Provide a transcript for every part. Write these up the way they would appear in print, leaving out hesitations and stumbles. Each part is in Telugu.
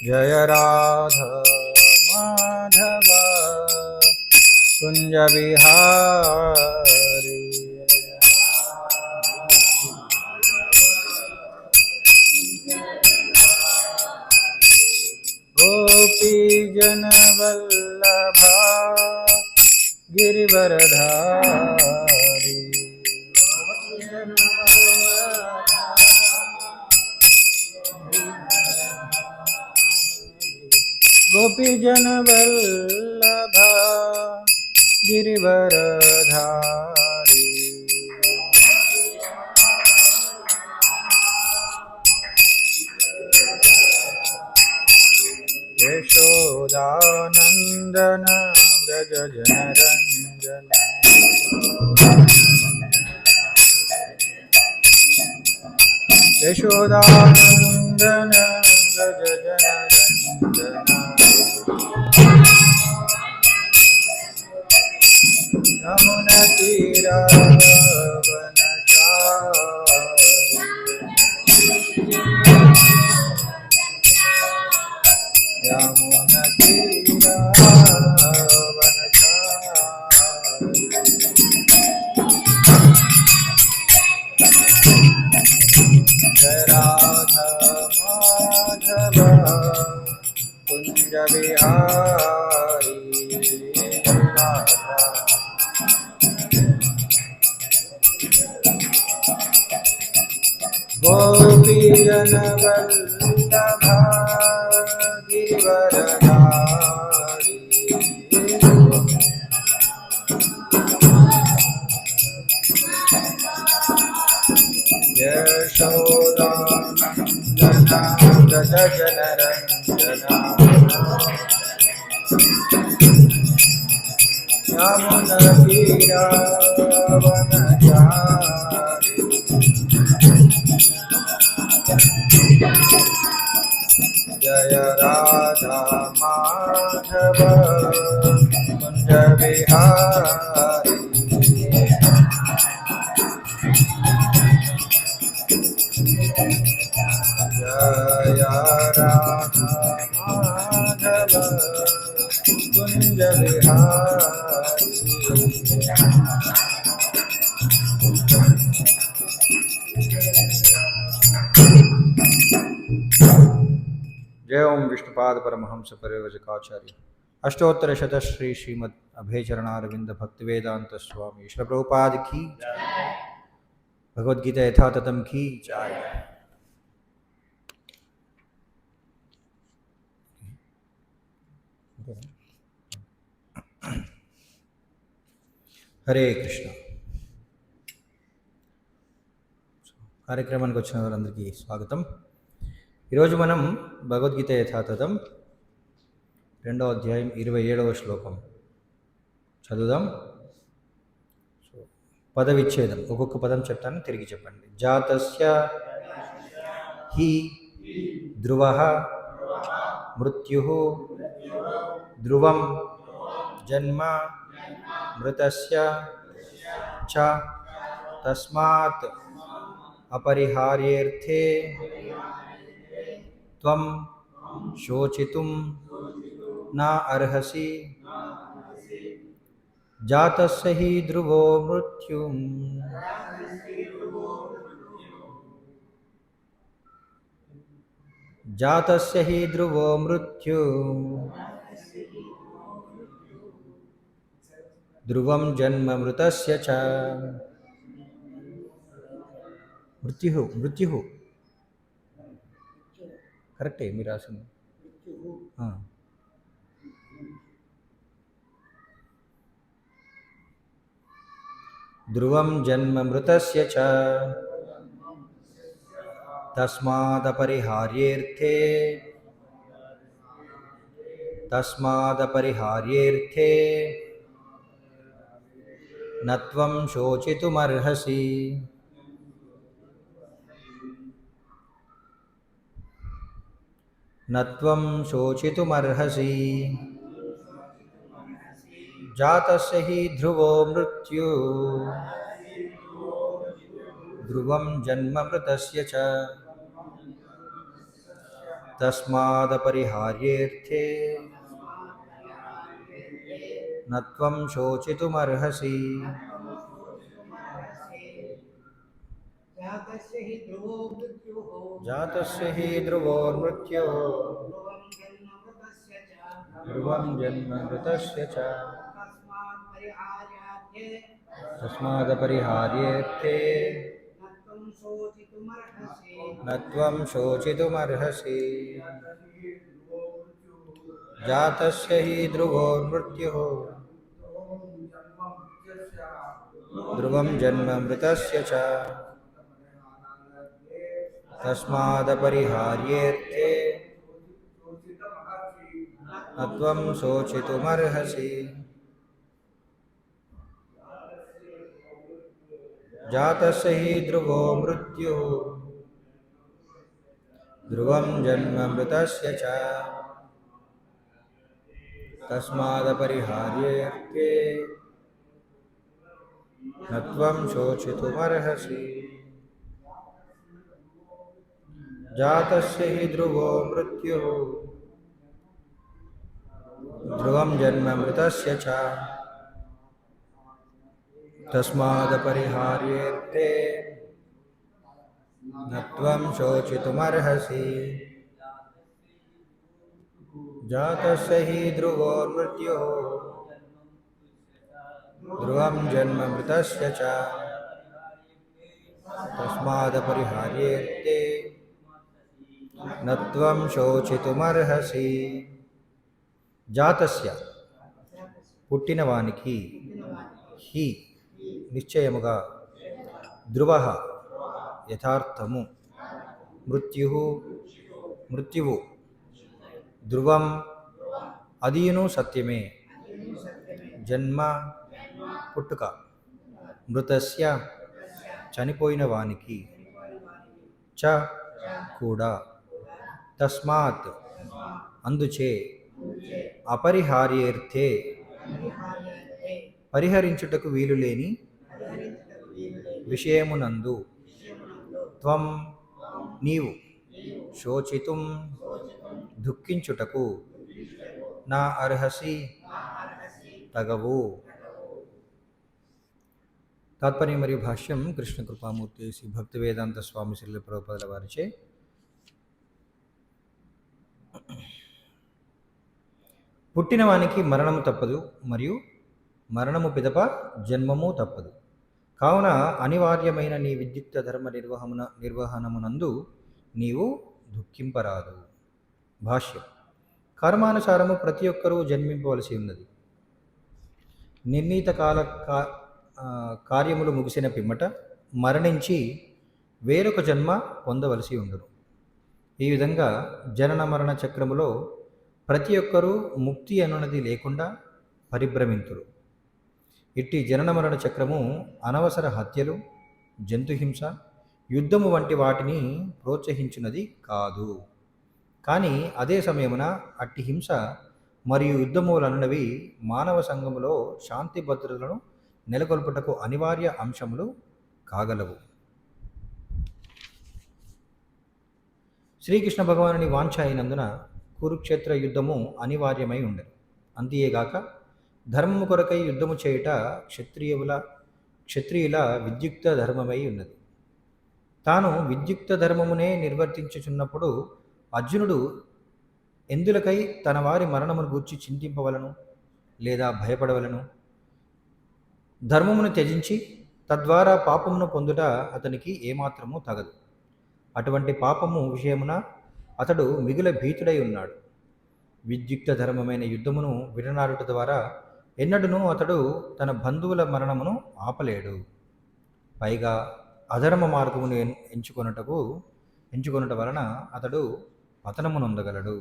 जय राधा माधव कुंज बिहारी। गोपी जन वल्लभा गिरिवरधारी। गोपी जन वल्लभा गिरिवरधारी। यशोदानंदन व्रज जनरंजन। यशोदानंदन व्रज जनरंजन। यमुना तीरावनचारि। यमुना तीरावनचारि। जय राधा माधव कुंज बिहारी। गोपी जन वल्लभा गिरिवरधारी। यशोदानंदन व्रज जनरंजन। यमुना तीरावनचारि। जय राधा माधव कुंज बिहारी। जय राधा माधव कुंज बिहारी। जय ओम विष्णुपाद परमहंस परिव्रजकाचार्य अष्टोत्तर शत श्री श्रीमद अभयचरणारविंद भक्तिवेदांत स्वामी श्री प्रभुपाद की भगवद्गीता यथातथम की जय। హరే కృష్ణ. కార్యక్రమానికి వచ్చిన వారందరికీ స్వాగతం. ఈరోజు మనం భగవద్గీత యథాతథం 2వ అధ్యాయం 27వ శ్లోకం చదువుదాం. పద విచ్ఛేదం, ఒక్కొక్క పదం చెప్తాను, తిరిగి చెప్పండి. జాతస్య హి ధ్రువః మృత్యుః ధ్రువం జన్మ మృతస్య చ తస్మాత్ అపరిహార్యేర్థే త్వం శోచితుం న అర్హసి. జాతస్య హి ధ్రువో మృత్యుః జాతస్య హి ధ్రువో మృత్యుః ధ్రువం జన్మ మృతస్య చ. మృత్యుః కరెక్టే మీరు రాసింది. ధ్రువం జన్మ మృతస్య చ తస్మాదపరిహార్యేర్థే నత్వం శోచితుమర్హసి. నత్వం శోచితుమర్హసి. జాతస్య హి ధ్రువో మృత్యుః ధ్రువం జన్మ మృతస్య చ तस्मादपरिहार्येऽर्थे न त्वं शोचितुमर्हसि। जातस्य हि ध्रुवोर्मृत्युः ध्रुवं जन्म मृतस्य च तस्मादपरिहार्येऽर्थे न त्वं शोचितुमर्हसि। जातस्य हि ध्रुवोर्मृत्युः ध्रुवं जन्म मृतस्य च तस्मादपरिहार्येऽर्थे न त्वं शोचितुमर्हसि। जातस्य हि ध्रुवो मृत्युः ध्रुवं जन्म मृतस्य च तस्मादपरिहार्येऽर्थे न त्वं शोचितुमर्हसि। जातस्य हि ध्रुवो मृत्युः ध्रुवं जन्म मृतस्य च तस्मादपरिहार्येऽर्थे न त्वं शोचितुमर्हसि। जातस्य हि ध्रुवो मृत्युः ध्रुवं जन्म मृतस्य च तस्मादपरिहार्येऽर्थे न त्वं शोचितुमर्हसि। జాతస్య పుట్టినవానికి హి నిశ్చయముగా ధ్రువః యథార్థము మృత్యువు ధ్రువం అదియును సత్యమే జన్మ పుట్టుక మృతస్య చనిపోయిన వానికి చ కూడా తస్మాత్ అందుచే అపరిహార్యేర్థే పరిహరించుటకు వీలులేని విషయమునందు త్వం నీవు శోచితుం దుఃఖించుటకు నా అర్హసి తగవు. తాత్పర్యం మరియు భాష్యం కృష్ణ కృపామూర్తి శ్రీ భక్తి వేదాంత స్వామి శ్రీల ప్రభుపాదుల వారిచే పుట్టినవానికి మరణము తప్పదు మరియు మరణము పిదప జన్మము తప్పదు. కావున అనివార్యమైన నీ విద్యుక్త ధర్మ నిర్వహణమునందు నీవు దుఃఖింపరాదు. భాష్యం. కర్మానుసారము ప్రతి ఒక్కరూ జన్మింపవలసి ఉన్నది. నిర్ణీత కార్యములు ముగిసిన పిమ్మట మరణించి వేరొక జన్మ పొందవలసి ఉండును. ఈ విధంగా జనన మరణ చక్రములో ప్రతి ఒక్కరూ ముక్తి అనున్నది లేకుండా పరిభ్రమింతురు. ఇట్టి జనన మరణ చక్రము అనవసర హత్యలు, జంతుహింస, యుద్ధము వంటి వాటిని ప్రోత్సహించున్నది కాదు. కానీ అదే సమయమున అట్టి హింస మరియు యుద్ధములనున్నవి మానవ సంఘములో శాంతి భద్రతలను నెలకొల్పుటకు అనివార్య అంశములు కాగలవు. శ్రీకృష్ణ భగవానుని వాంఛ అయినందున కురుక్షేత్ర యుద్ధము అనివార్యమై ఉండెను. అంతేగాక ధర్మము కొరకై యుద్ధము చేయుట క్షత్రియుల విద్యుక్త ధర్మమై ఉన్నది. తాను విద్యుక్త ధర్మమునే నిర్వర్తించుచున్నప్పుడు అర్జునుడు ఎందులకై తన వారి మరణమును గూర్చి చింతింపవలను లేదా భయపడవలను? ధర్మమును త్యజించి తద్వారా పాపమును పొందుట అతనికి ఏమాత్రము తగదు. అటువంటి పాపము విషయమున అతడు మిగుల భీతుడై ఉన్నాడు. విద్యుక్త ధర్మమైన యుద్ధమును విడనాడుట ద్వారా ఎన్నడూనూ అతడు తన బంధువుల మరణమును ఆపలేడు. పైగా అధర్మ మార్గమును ఎంచుకొనుట వలన అతడు పతనమునొందగలడు.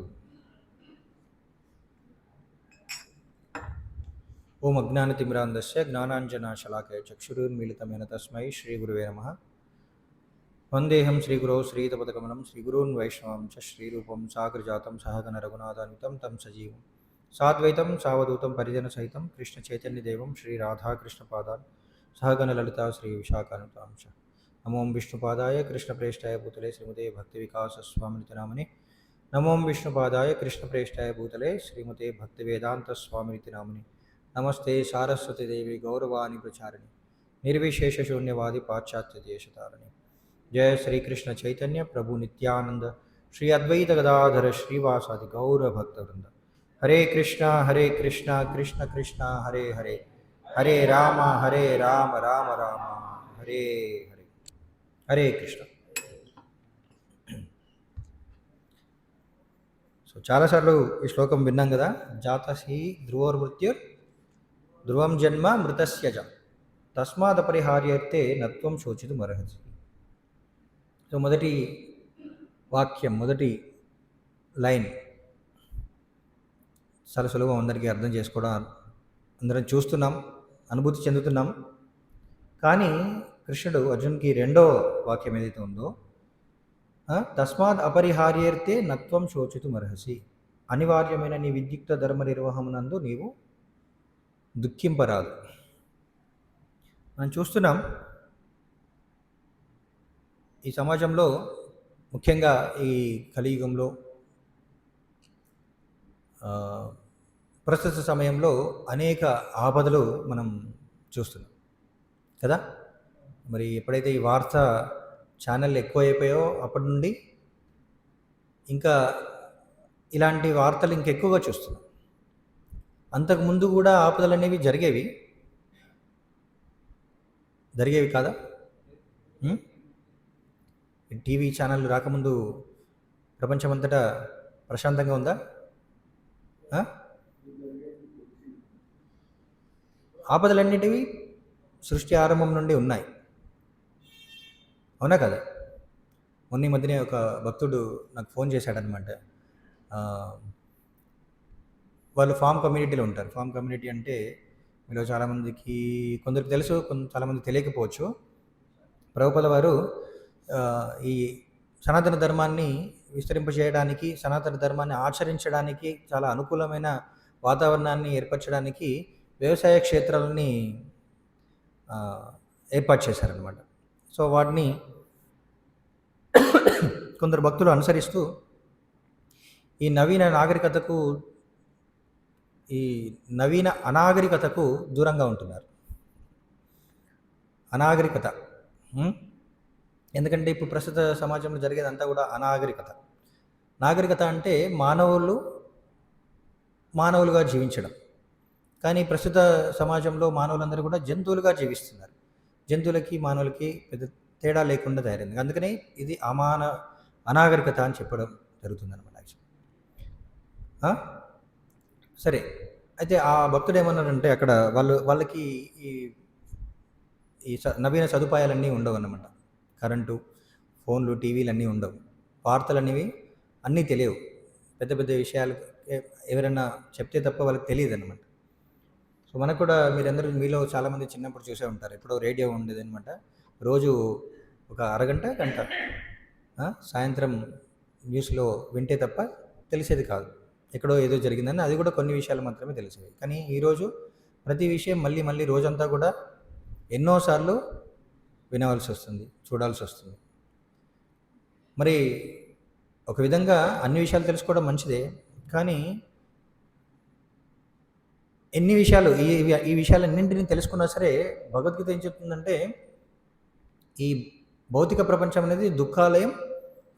ఓం అజ్ఞానతిమిరాంధస్య జ్ఞానాంజనశలాకయ చక్షురున్మీలితమేన తస్మై శ్రీగురువే నమః. వందేహం శ్రీగురో శ్రీయుతపదకమలం శ్రీగురూన్ వైష్ణవం చ శ్రీరూపం సాగ్రజాతం సహగణ రఘునాథాన్వితం తం సజీవం సాద్వైతం సావధూతం పరిజనసహితం కృష్ణ చైతన్యదేవం శ్రీ రాధాకృష్ణపాదాన్ సహగణ లలితా శ్రీ విశాఖానుతాంశ. నమో విష్ణుపాదాయ కృష్ణప్రేష్టాయ భూతలే శ్రీమతే భక్తి వికాస స్వామినితి నామని నమో విష్ణుపాదాయ కృష్ణప్రేష్టాయ భూతలే శ్రీమతే భక్తివేదాంత స్వామినితి నామిని నమస్తే సారస్వతి దేవి గౌరవాణి ప్రచారిణి నిర్విశేష శూన్యవాది పాశ్చాత్య దేశతారిణి జయ శ్రీకృష్ణ చైతన్య ప్రభు నిత్యానంద శ్రీ అద్వైత గదాధర శ్రీవాసాది గౌర భక్తవృంద హరే కృష్ణ కృష్ణ కృష్ణ హరే హరే హరే రామ రామ రామ హరే హరే. హరే కృష్ణ. సో చాలాసార్లు ఈ శ్లోకం విన్నాం కదా. జాతసి ధ్రువోర్మృత్యుర్ ధ్రువం జన్మ మృతస్యజ తస్మాదపరిహార్యతే నత్వం శోచితుమర్హసి. సో మొదటి వాక్యం, మొదటి లైన్ చాలా సులభం, అందరికీ అర్థం చేసుకోవడం, అందరం చూస్తున్నాం, అనుభూతి చెందుతున్నాం. కానీ కృష్ణుడు అర్జున్కి రెండో వాక్యం ఏదైతే ఉందో, తస్మాత్ అపరిహార్యర్తే నత్వం శోచితుమర్హసి, అనివార్యమైన నీ విద్యుక్త ధర్మ నిర్వహణనందు నీవు దుఃఖింపరాదు. మనం చూస్తున్నాం ఈ సమాజంలో, ముఖ్యంగా ఈ కలియుగంలో, ప్రస్తుత సమయంలో అనేక ఆపదలు మనం చూస్తున్నాం కదా. మరి ఎప్పుడైతే ఈ వార్త ఛానళ్ళు ఎక్కువైపోయాయో అప్పటి నుండి ఇంకా ఇలాంటి వార్తలు ఇంకెక్కువగా చూస్తున్నాం. అంతకుముందు కూడా ఆపదలు అనేవి జరిగేవి కాదా? టీవీ ఛానళ్ళు రాకముందు ప్రపంచమంతటా ప్రశాంతంగా ఉందా? ఆపదలన్నిటివి సృష్టి ఆరంభం నుండి ఉన్నాయి, అవునా కదా? మొన్న మధ్యనే ఒక భక్తుడు నాకు ఫోన్ చేశాడనమాట. వాళ్ళు ఫామ్ కమ్యూనిటీలో ఉంటారు. ఫామ్ కమ్యూనిటీ అంటే మీలో చాలామందికి, కొందరికి తెలుసు, చాలామంది తెలియకపోవచ్చు. ప్రభుపాద వారు ఈ సనాతన ధర్మాన్ని విస్తరింపజేయడానికి, సనాతన ధర్మాన్ని ఆచరించడానికి చాలా అనుకూలమైన వాతావరణాన్ని ఏర్పరచడానికి వ్యవసాయ క్షేత్రాలని ఏర్పాటు చేశారనమాట. సో వాటిని కొందరు భక్తులు అనుసరిస్తూ ఈ నవీన అనాగరికతకు దూరంగా ఉంటున్నారు. అనాగరికత, ఎందుకంటే ఇప్పుడు ప్రస్తుత సమాజంలో జరిగేదంతా కూడా అనాగరికత. నాగరికత అంటే మానవులుగా జీవించడం. కానీ ప్రస్తుత సమాజంలో మానవులందరూ కూడా జంతువులుగా జీవిస్తున్నారు. జంతువులకి మానవులకి పెద్ద తేడా లేకుండా తయారైంది. అందుకనే ఇది అనాగరికత అని చెప్పడం జరుగుతుందన్నమాట. సరే, అయితే ఆ భక్తుడు ఏమన్నాడంటే, అక్కడ వాళ్ళకి ఈ నవీన సదుపాయాలన్నీ ఉండవు అన్నమాట. కరెంటు, ఫోన్లు, టీవీలు అన్నీ ఉండవు. వార్తలు అనేవి అన్నీ తెలియవు. పెద్ద పెద్ద విషయాలు ఎవరైనా చెప్తే తప్ప వాళ్ళకి తెలియదు అన్నమాట. సో మనకు కూడా, మీలో చాలామంది చిన్నప్పుడు చూసే ఉంటారు, ఎప్పుడో రేడియో ఉండేది అనమాట. రోజు ఒక అరగంట గంట సాయంత్రం న్యూస్లో వింటే తప్ప తెలిసేది కాదు, ఎక్కడో ఏదో జరిగిందని. అది కూడా కొన్ని విషయాలు మాత్రమే తెలిసేవి. కానీ ఈరోజు ప్రతి విషయం మళ్ళీ మళ్ళీ రోజంతా కూడా ఎన్నోసార్లు వినవలసి వస్తుంది, చూడాల్సి వస్తుంది. మరి ఒక విధంగా అన్ని విషయాలు తెలుసుకోవడం మంచిదే. కానీ ఎన్ని విషయాలు, ఈ విషయాలన్నింటినీ తెలుసుకున్నా సరే, భగవద్గీత ఏం చెప్తుందంటే, ఈ భౌతిక ప్రపంచం అనేది దుఃఖాలయం,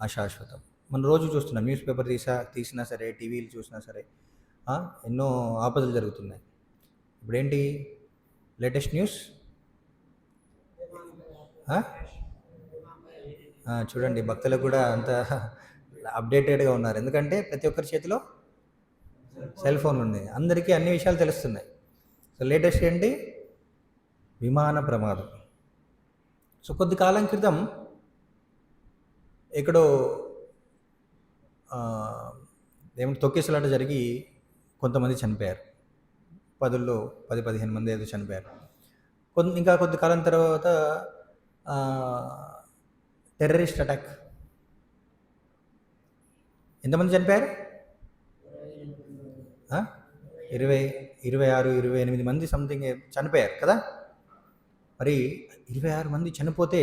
అశాశ్వతం. మనం రోజు చూస్తున్నాం, న్యూస్ పేపర్ తీసినా సరే, టీవీలు చూసినా సరే ఎన్నో ఆపదలు జరుగుతున్నాయి. ఇప్పుడేంటి లేటెస్ట్ న్యూస్? చూడండి, భక్తులకు కూడా అంత అప్డేటెడ్గా ఉన్నారు. ఎందుకంటే ప్రతి ఒక్కరి చేతిలో సెల్ ఫోన్ ఉంది, అందరికీ అన్ని విషయాలు తెలుస్తున్నాయి. సో లేటెస్ట్ ఏంటి? విమాన ప్రమాదం. సో కొద్ది కాలం క్రితం ఎక్కడో తొక్కిసలాట జరిగి కొంతమంది చనిపోయారు. 10-15 మంది ఏదో చనిపోయారు. ఇంకా కొద్ది కాలం తర్వాత టెర్రరిస్ట్ అటాక్. ఎంతమంది చనిపోయారు? 26-28 మంది సంథింగ్ చనిపోయారు కదా. మరి 26 మంది చనిపోతే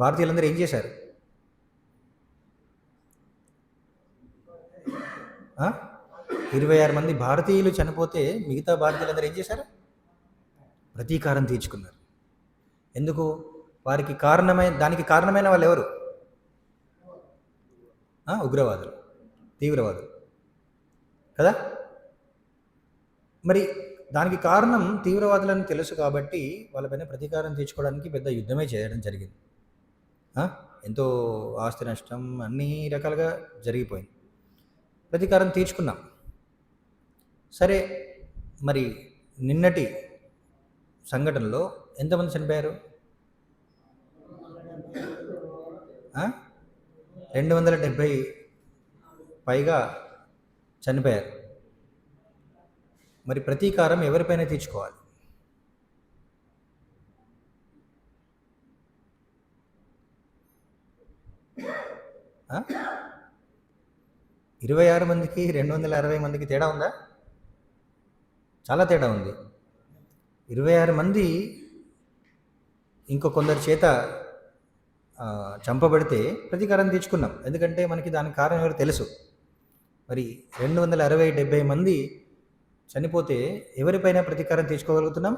భారతీయులందరూ ఏం చేశారు? ఆ? 26 మంది భారతీయులు చనిపోతే మిగతా భారతీయులందరూ ఏం చేశారు? ప్రతీకారం తీర్చుకున్నారు. ఎందుకు? దానికి కారణమైన వాళ్ళు ఎవరు? ఉగ్రవాదులు, తీవ్రవాదులు కదా. మరి దానికి కారణం తీవ్రవాదులని తెలుసు కాబట్టి వాళ్ళపైన ప్రతీకారం తీర్చుకోవడానికి పెద్ద యుద్ధమే చేయడం జరిగింది. ఎంతో ఆస్తి నష్టం అన్ని రకాలుగా జరిగిపోయింది. ప్రతీకారం తీర్చుకున్నాం. సరే, మరి నిన్నటి సంఘటనలో ఎంతమంది చనిపోయారు? 270 పైగా చనిపోయారు. మరి ప్రతీకారం ఎవరిపైన తీర్చుకోవాలి? ఆ? 26 మందికి 260 మందికి తేడా ఉందా? చాలా తేడా ఉంది. 26 మంది ఇంకో కొందరి చేత చంపబడితే ప్రతీకారం తీర్చుకున్నాం, ఎందుకంటే మనకి దానికి కారణం ఎవరు తెలుసు. మరి 260-70 మంది చనిపోతే ఎవరిపైన ప్రతీకారం తీర్చుకోగలుగుతున్నాం?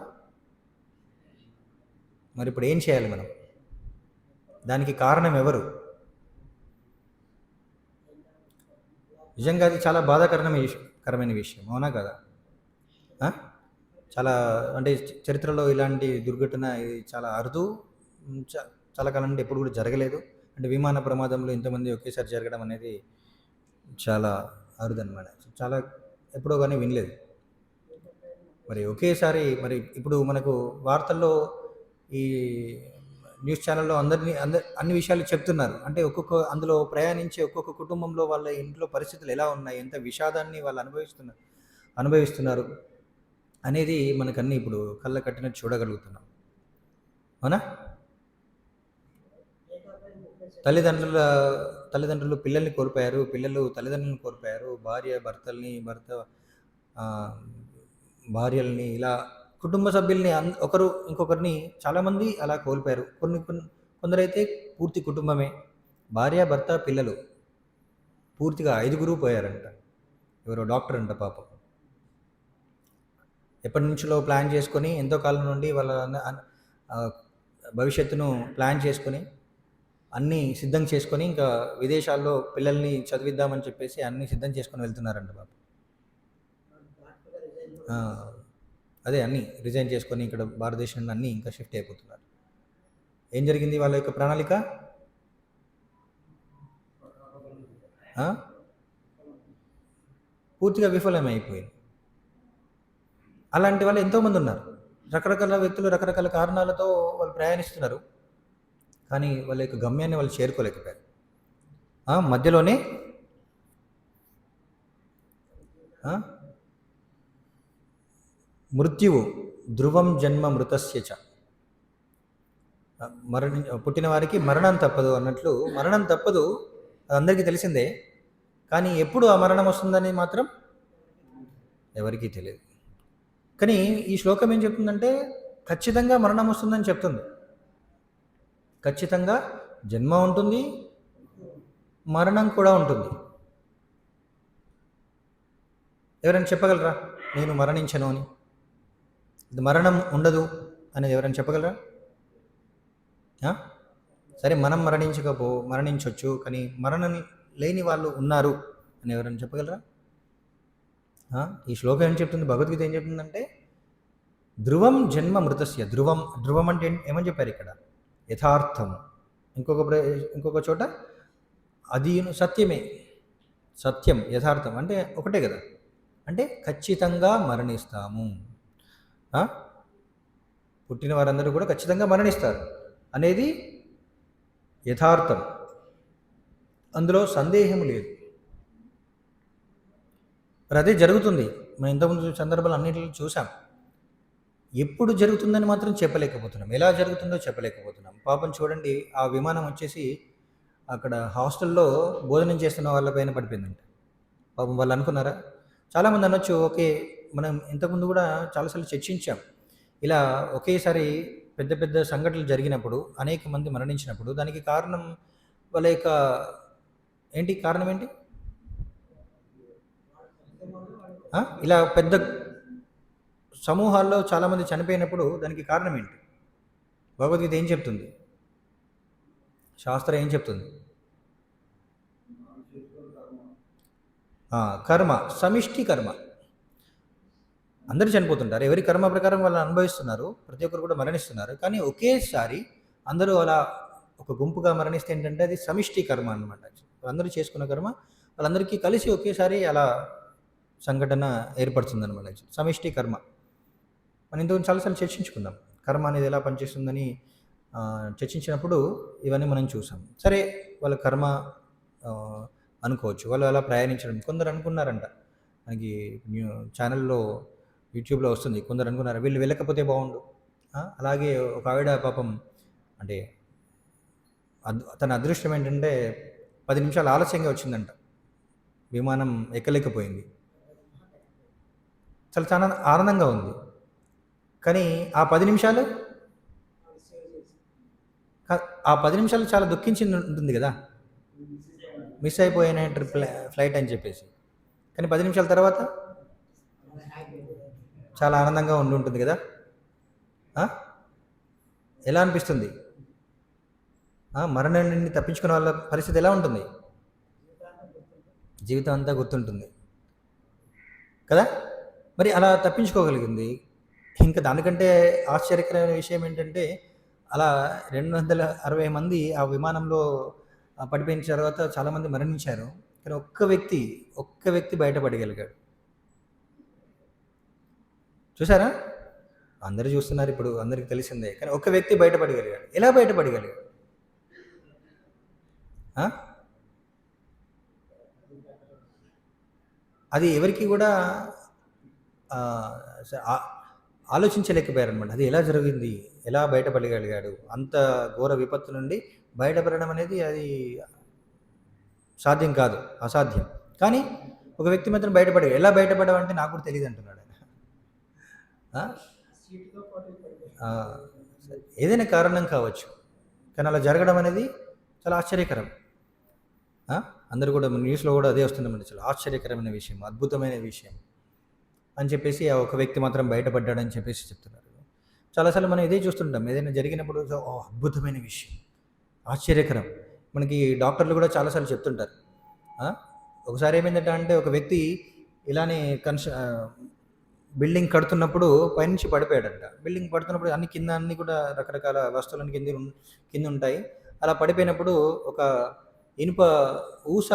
మరి ఇప్పుడు ఏం చేయాలి మనం? దానికి కారణం ఎవరు? నిజంగా అది చాలా బాధాకరమైన విషయం, అవునా కదా? చాలా అంటే చరిత్రలో ఇలాంటి దుర్ఘటన ఇది చాలా అరుదు, చాలా కాలం నుండి ఎప్పుడు కూడా జరగలేదు. అంటే విమాన ప్రమాదంలో ఇంతమంది ఒకేసారి జరగడం అనేది చాలా అరుదు అనమాట. చాలా ఎప్పుడో కానీ వినలేదు. మరి ఒకేసారి మరి ఇప్పుడు మనకు వార్తల్లో ఈ న్యూస్ ఛానల్లో అన్ని విషయాలు చెప్తున్నారు. అంటే అందులో ప్రయాణించే ఒక్కొక్క కుటుంబంలో వాళ్ళ ఇంట్లో పరిస్థితులు ఎలా ఉన్నాయి, ఎంత విషాదాన్ని వాళ్ళు అనుభవిస్తున్నారు అనేది మనకన్నీ ఇప్పుడు కళ్ళ కట్టినట్టు చూడగలుగుతున్నాం, అవునా? తల్లిదండ్రులు పిల్లల్ని కోల్పోయారు, పిల్లలు తల్లిదండ్రులను కోల్పోయారు, భార్యల్ని, ఇలా కుటుంబ సభ్యుల్ని ఒకరు ఇంకొకరిని చాలామంది అలా కోల్పోయారు. కొందరైతే పూర్తి కుటుంబమే, భార్య, భర్త, పిల్లలు పూర్తిగా 5గురు పోయారంట. ఎవరో డాక్టర్ అంట పాపం. ఎప్పటి నుంచో ప్లాన్ చేసుకొని, ఎంతో కాలం నుండి వాళ్ళ భవిష్యత్తును ప్లాన్ చేసుకొని అన్నీ సిద్ధం చేసుకొని ఇంకా విదేశాల్లో పిల్లల్ని చదివిద్దామని చెప్పేసి అన్నీ సిద్ధం చేసుకొని వెళ్తున్నారంట బాబు. అదే అన్నీ రిజైన్ చేసుకొని ఇక్కడ భారతదేశంలో అన్నీ ఇంకా షిఫ్ట్ అయిపోతున్నారు. ఏం జరిగింది వాళ్ళ యొక్క ప్రణాళిక? పూర్తిగా విఫలమైపోయింది. అలాంటి వాళ్ళు ఎంతోమంది ఉన్నారు. రకరకాల వ్యక్తులు రకరకాల కారణాలతో వాళ్ళు ప్రయాణిస్తున్నారు, కానీ వాళ్ళ యొక్క గమ్యాన్ని వాళ్ళు చేరుకోలేకపోయారు. మధ్యలోనే మృత్యువు ధ్రువం జన్మ మృతస్య చ, పుట్టిన వారికి మరణం తప్పదు అన్నట్లు మరణం తప్పదు, అది అందరికీ తెలిసిందే. కానీ ఎప్పుడు ఆ మరణం వస్తుందని మాత్రం ఎవరికీ తెలియదు. కానీ ఈ శ్లోకం ఏం చెప్తుందంటే ఖచ్చితంగా మరణం వస్తుందని చెప్తుంది. ఖచ్చితంగా జన్మ ఉంటుంది, మరణం కూడా ఉంటుంది. ఎవరైనా చెప్పగలరా నేను మరణించను అని? మరణం ఉండదు అనేది ఎవరైనా చెప్పగలరా? సరే, మనం మరణించవచ్చు, కానీ మరణం లేని వాళ్ళు ఉన్నారు అని ఎవరైనా చెప్పగలరా? ఈ శ్లోకం ఏం చెప్తుంది, భగవద్గీత ఏం చెప్తుందంటే ధ్రువం జన్మ మృతస్య. ధ్రువం అంటే ఏమని చెప్పారు ఇక్కడ? యథార్థం. ఇంకొక చోట అది సత్యమే, సత్యం, యథార్థం అంటే ఒకటే కదా. అంటే ఖచ్చితంగా మరణిస్తాము, పుట్టిన వారందరూ కూడా ఖచ్చితంగా మరణిస్తారు అనేది యథార్థం, అందులో సందేహం లేదు. మరి అదే జరుగుతుంది. మనం ఇంతకుముందు సందర్భాలు అన్నింటిలో చూసాం. ఎప్పుడు జరుగుతుందని మాత్రం చెప్పలేకపోతున్నాం, ఎలా జరుగుతుందో చెప్పలేకపోతున్నాం. పాపం చూడండి, ఆ విమానం వచ్చేసి అక్కడ హాస్టల్లో భోజనం చేస్తున్న వాళ్ళపైన పడిపోయిందంట. పాపం వాళ్ళు అనుకున్నారా? చాలామంది అనొచ్చు, ఓకే, మనం ఇంతకుముందు కూడా చాలాసార్లు చర్చించాం, ఇలా ఒకేసారి పెద్ద పెద్ద సంఘటనలు జరిగినప్పుడు, అనేక మంది మరణించినప్పుడు దానికి కారణం వాళ్ళ యొక్క కారణం ఏంటి? ఇలా పెద్ద సమూహాల్లో చాలామంది చనిపోయినప్పుడు దానికి కారణం ఏంటి? భగవద్గీత ఏం చెప్తుంది? శాస్త్రం ఏం చెప్తుంది? కర్మ, సమిష్టి కర్మ. అందరూ చనిపోతుంటారు, ఎవరి కర్మ ప్రకారం వాళ్ళు అనుభవిస్తున్నారు, ప్రతి ఒక్కరు కూడా మరణిస్తున్నారు. కానీ ఒకేసారి అందరూ అలా ఒక గుంపుగా మరణిస్తే ఏంటంటే అది సమిష్టి కర్మ అనమాట. అందరూ చేసుకున్న కర్మ వాళ్ళందరికీ కలిసి ఒకేసారి అలా సంఘటన ఏర్పడుతుందన్నమాట. సమిష్టి కర్మ మనం ఇంతకు చాలాసార్లు చర్చించుకుందాం. కర్మ అనేది ఎలా పనిచేస్తుందని చర్చించినప్పుడు ఇవన్నీ మనం చూసాం. సరే, వాళ్ళ కర్మ అనుకోవచ్చు, వాళ్ళు అలా ప్రయాణించడం. కొందరు అనుకున్నారంట, మనకి ఛానల్లో యూట్యూబ్లో వస్తుంది, కొందరు అనుకున్నారు వీళ్ళు వెళ్ళకపోతే బాగుండు. అలాగే ఒక ఆవిడ పాపం అంటే తన అదృష్టం ఏంటంటే 10 నిమిషాలు ఆలస్యంగా వచ్చిందంట, విమానం ఎక్కలేకపోయింది. చాలా ఆనందంగా ఉంది. కానీ ఆ 10 నిమిషాలు చాలా దుఃఖించి ఉంటుంది కదా, మిస్ అయిపోయిన ఫ్లైట్ అని చెప్పేసి. కానీ 10 నిమిషాల తర్వాత చాలా ఆనందంగా ఉంటుంది కదా. ఎలా అనిపిస్తుంది? మరణాన్ని తప్పించుకున్న వాళ్ళ పరిస్థితి ఎలా ఉంటుంది? జీవితం అంతా గుర్తుంటుంది కదా. మరి అలా తప్పించుకోగలిగింది. ఇంకా దానికంటే ఆశ్చర్యకరమైన విషయం ఏంటంటే, అలా 260 మంది ఆ విమానంలో పడిపోయిన తర్వాత చాలామంది మరణించారు. కానీ ఒక్క వ్యక్తి బయటపడగలిగాడు. చూసారా? అందరూ చూస్తున్నారు, ఇప్పుడు అందరికీ తెలిసిందే. కానీ ఒక్క వ్యక్తి బయటపడగలిగాడు. ఎలా బయటపడగలిగాడు? అది ఎవరికి కూడా ఆలోచించలేకపోయారనమాట. అది ఎలా జరిగింది, ఎలా బయటపడగలిగాడు? అంత ఘోర విపత్తు నుండి బయటపడడం అనేది అది సాధ్యం కాదు, అసాధ్యం. కానీ ఒక వ్యక్తి మాత్రం ఎలా బయటపడమంటే నాకు కూడా తెలియదు అంటున్నాడు ఆయన. ఏదైనా కారణం కావచ్చు, కానీ అలా జరగడం అనేది చాలా ఆశ్చర్యకరం. అందరూ కూడా న్యూస్లో కూడా అదే వస్తుందన్నమాట, చాలా ఆశ్చర్యకరమైన విషయం, అద్భుతమైన విషయం అని చెప్పేసి ఆ ఒక వ్యక్తి మాత్రం బయటపడ్డాడని చెప్పేసి చెప్తున్నారు. చాలాసార్లు మనం ఇదే చూస్తుంటాం, ఏదైనా జరిగినప్పుడు అద్భుతమైన విషయం, ఆశ్చర్యకరం. మనకి డాక్టర్లు కూడా చాలాసార్లు చెప్తుంటారు. ఒకసారి ఏమైందంటే అంటే ఒక వ్యక్తి ఇలానే బిల్డింగ్ కడుతున్నప్పుడు పైనుంచి పడిపోయాడంట. బిల్డింగ్ పడుతున్నప్పుడు అన్ని కూడా రకరకాల వస్తువులన్నీ కింద ఉంటాయి. అలా పడిపోయినప్పుడు ఒక ఇనుప ఊస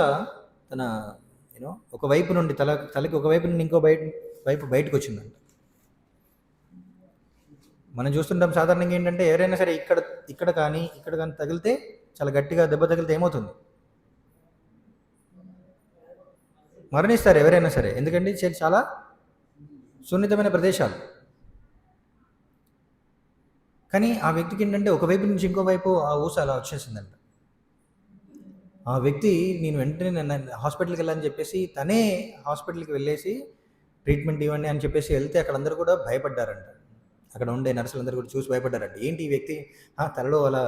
తన ఒక వైపు నుండి తలకి ఒక వైపు నుండి ఇంకో వైపు బయటకు వచ్చిందంట. మనం చూస్తుంటాం సాధారణంగా ఏంటంటే ఎవరైనా సరే ఇక్కడ కానీ తగిలితే, చాలా గట్టిగా దెబ్బ తగిలితే ఏమవుతుంది? మరణిస్తారు ఎవరైనా సరే. ఎందుకంటే చాలా సున్నితమైన ప్రదేశాలు. కానీ ఆ వ్యక్తికి ఏంటంటే ఒకవైపు నుంచి ఇంకో వైపు ఆ ఊస అలా వచ్చేసిందంట. ఆ వ్యక్తి నేను వెంటనే హాస్పిటల్కి వెళ్ళాలని చెప్పేసి తనే హాస్పిటల్కి వెళ్ళేసి ట్రీట్మెంట్ ఇవ్వండి అని చెప్పేసి వెళ్తే అక్కడ అందరూ కూడా భయపడ్డారంట. అక్కడ ఉండే నర్సులందరూ కూడా చూసి భయపడ్డారంట. ఏంటి ఈ వ్యక్తి తలలో అలా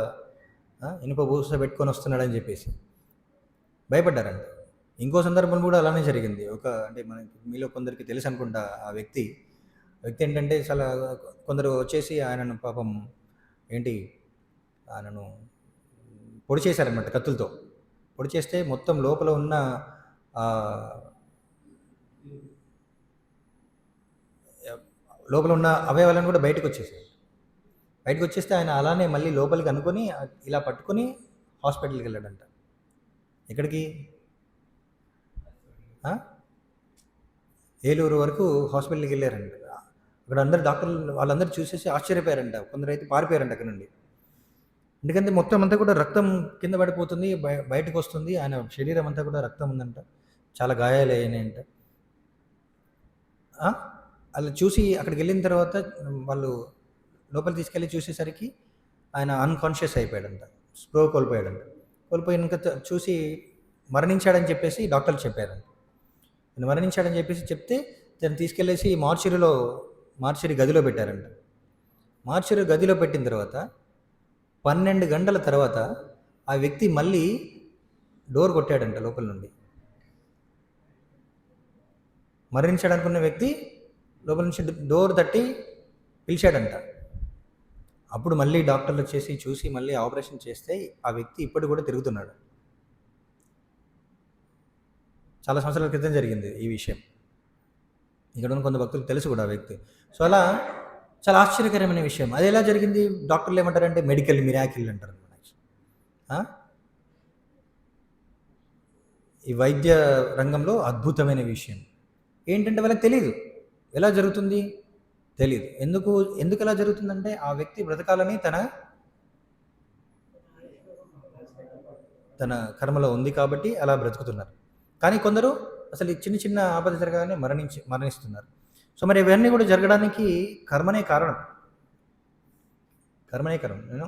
ఇనుప ఊస పెట్టుకొని వస్తున్నాడని చెప్పేసి భయపడ్డారంట. ఇంకో సందర్భం కూడా అలానే జరిగింది. అంటే మనకి మీలో కొందరికి తెలుసు అనుకుంటా. ఆ వ్యక్తి ఏంటంటే చాలా కొందరు వచ్చేసి ఆయనను పాపం ఆయనను పొడి చేశారనమాట, కత్తులతో పొడి చేస్తే మొత్తం లోపల ఉన్న అవయవాలను కూడా బయటకు వచ్చేస్తే ఆయన అలానే మళ్ళీ లోపలికి అనుకొని ఇలా పట్టుకొని హాస్పిటల్కి వెళ్ళాడంట. ఎక్కడికి? ఏలూరు వరకు హాస్పిటల్కి వెళ్ళారంట. అక్కడ అందరు డాక్టర్లు వాళ్ళందరూ చూసేసి ఆశ్చర్యపోయారంట. కొందరు అయితే పారిపోయారంట అక్కడ నుండి. ఎందుకంటే మొత్తం అంతా కూడా రక్తం కింద పడిపోతుంది, బయటకు వస్తుంది. ఆయన శరీరం అంతా కూడా రక్తం ఉందంట, చాలా గాయాలు అయినాయంట. అలా చూసి అక్కడికి వెళ్ళిన తర్వాత వాళ్ళు లోపల తీసుకెళ్ళి చూసేసరికి ఆయన అన్కాన్షియస్ అయిపోయాడంట, స్ప్రో కోల్పోయాడంట. కోల్పోయినాక చూసి మరణించాడని చెప్పేసి డాక్టర్లు చెప్పారంట. ఆయన మరణించాడని చెప్పేసి చెప్తే తను తీసుకెళ్ళేసి మార్చిరి గదిలో పెట్టారంట. మార్చిరి గదిలో పెట్టిన తర్వాత 12 గంటల తర్వాత ఆ వ్యక్తి మళ్ళీ డోర్ కొట్టాడంట లోపల నుండి. మరణించాడనుకున్న వ్యక్తి లోపల నుంచి డోర్ తట్టి పిలిచాడంట. అప్పుడు మళ్ళీ డాక్టర్లు వచ్చేసి చూసి మళ్ళీ ఆపరేషన్ చేస్తే ఆ వ్యక్తి ఇప్పటికి కూడా తిరుగుతున్నాడు. చాలా సంవత్సరాల క్రితం జరిగింది ఈ విషయం. ఇక్కడ ఉన్న కొంత భక్తులకు తెలుసు కూడా ఆ వ్యక్తి. సో అలా చాలా ఆశ్చర్యకరమైన విషయం. అది ఎలా జరిగింది? డాక్టర్లు ఏమంటారంటే మెడికల్ మిరాకిల్ అంటారు. ఈ వైద్య రంగంలో అద్భుతమైన విషయం ఏంటంటే వాళ్ళకి తెలియదు ఎలా జరుగుతుంది, తెలియదు. ఎందుకు ఎలా జరుగుతుందంటే ఆ వ్యక్తి బ్రతకాలని తన కర్మలో ఉంది కాబట్టి అలా బ్రతుకుతున్నారు. కానీ కొందరు అసలు చిన్న చిన్న ఆపద జరగానే మరణిస్తున్నారు. సో మరి ఇవన్నీ కూడా జరగడానికి కర్మనే కారణం. నేను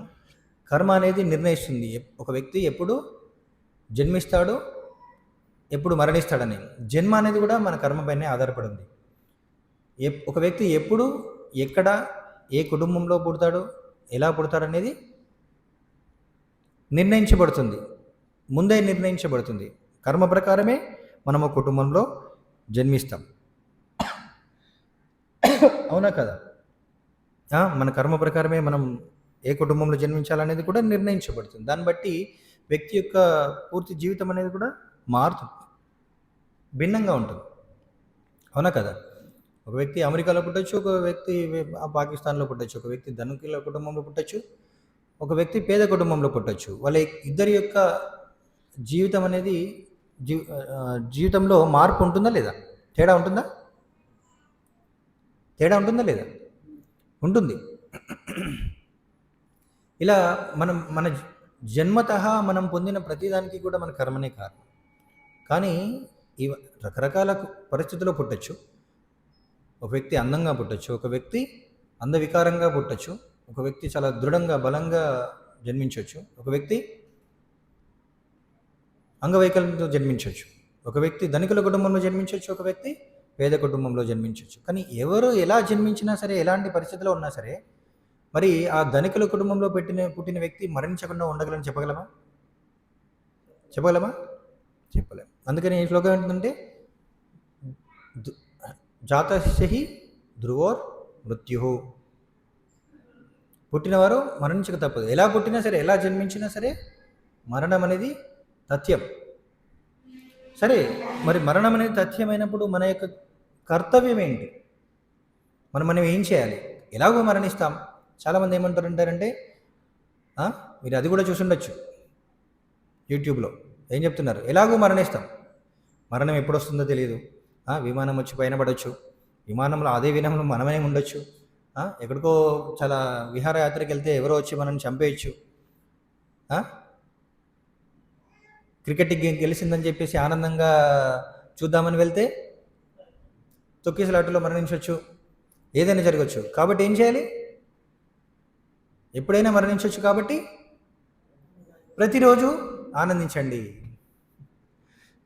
కర్మ అనేది నిర్ణయిస్తుంది ఒక వ్యక్తి ఎప్పుడు జన్మిస్తాడో ఎప్పుడు మరణిస్తాడని. జన్మ అనేది కూడా మన కర్మపైనే ఆధారపడి ఉంది. ఒక వ్యక్తి ఎప్పుడు ఎక్కడ ఏ కుటుంబంలో పుడతాడో ఎలా పుడతాడనేది ముందే నిర్ణయించబడుతుంది. కర్మ ప్రకారమే మనం ఒక కుటుంబంలో జన్మిస్తాం. అవునా కదా? మన కర్మ ప్రకారమే మనం ఏ కుటుంబంలో జన్మించాలనేది కూడా నిర్ణయించబడుతుంది. దాన్ని బట్టి వ్యక్తి యొక్క పూర్తి జీవితం అనేది కూడా మారుతుంది, భిన్నంగా ఉంటుంది. అవునా కదా? ఒక వ్యక్తి అమెరికాలో పుట్టచ్చు, ఒక వ్యక్తి పాకిస్తాన్లో పుట్టచ్చు, ఒక వ్యక్తి ధనికుల కుటుంబంలో పుట్టచ్చు, ఒక వ్యక్తి పేద కుటుంబంలో పుట్టచ్చు. వాళ్ళ ఇద్దరి యొక్క జీవితం అనేది జీవితంలో మార్పు ఉంటుందా లేదా? తేడా ఉంటుందా లేదా? ఉంటుంది. ఇలా మన జన్మతః మనం పొందిన ప్రతిదానికి కూడా మన కర్మనే కారణం. కానీ ఈ రకరకాల పరిస్థితుల్లో పుట్టచ్చు. ఒక వ్యక్తి అందంగా పుట్టచ్చు, ఒక వ్యక్తి అందవికారంగా పుట్టచ్చు, ఒక వ్యక్తి చాలా దృఢంగా బలంగా జన్మించవచ్చు, ఒక వ్యక్తి అంగవైకల్యంతో జన్మించవచ్చు, ఒక వ్యక్తి ధనికుల కుటుంబంలో జన్మించవచ్చు, ఒక వ్యక్తి పేద కుటుంబంలో జన్మించవచ్చు. కానీ ఎవరు ఎలా జన్మించినా సరే, ఎలాంటి పరిస్థితిలో ఉన్నా సరే, మరి ఆ ధనికుల కుటుంబంలో పుట్టిన వ్యక్తి మరణించకుండా ఉండగలని చెప్పగలమా? చెప్పలేం. అందుకని ఈ శ్లోకం ఏంటంటే జాతస్య ధ్రువోర్ మృత్యు. పుట్టినవారు మరణించక తప్పదు. ఎలా పుట్టినా సరే, ఎలా జన్మించినా సరే మరణం అనేది తథ్యం. సరే, మరి మరణం అనేది తథ్యమైనప్పుడు మన యొక్క కర్తవ్యం ఏంటి? మనం ఏం చేయాలి? ఎలాగో మరణిస్తాం. చాలామంది ఏమంటారంటే మీరు అది కూడా చూసి ఉండొచ్చు యూట్యూబ్లో. ఏం చెప్తున్నారు? ఎలాగో మరణిస్తాం, మరణం ఎప్పుడు వస్తుందో తెలియదు, విమానం వచ్చి పైన పడవచ్చు, విమానంలో అదే విమానంలో మనమే ఉండొచ్చు, ఎక్కడికో చాలా విహారయాత్రకి వెళ్తే ఎవరో వచ్చి మనల్ని చంపేయచ్చు, క్రికెట్ గేమ్ గెలిచిందని చెప్పేసి ఆనందంగా చూద్దామని వెళ్తే తొక్కిసలాటలో మరణించవచ్చు, ఏదైనా జరగచ్చు. కాబట్టి ఏం చేయాలి? ఎప్పుడైనా మరణించవచ్చు కాబట్టి ప్రతిరోజు ఆనందించండి,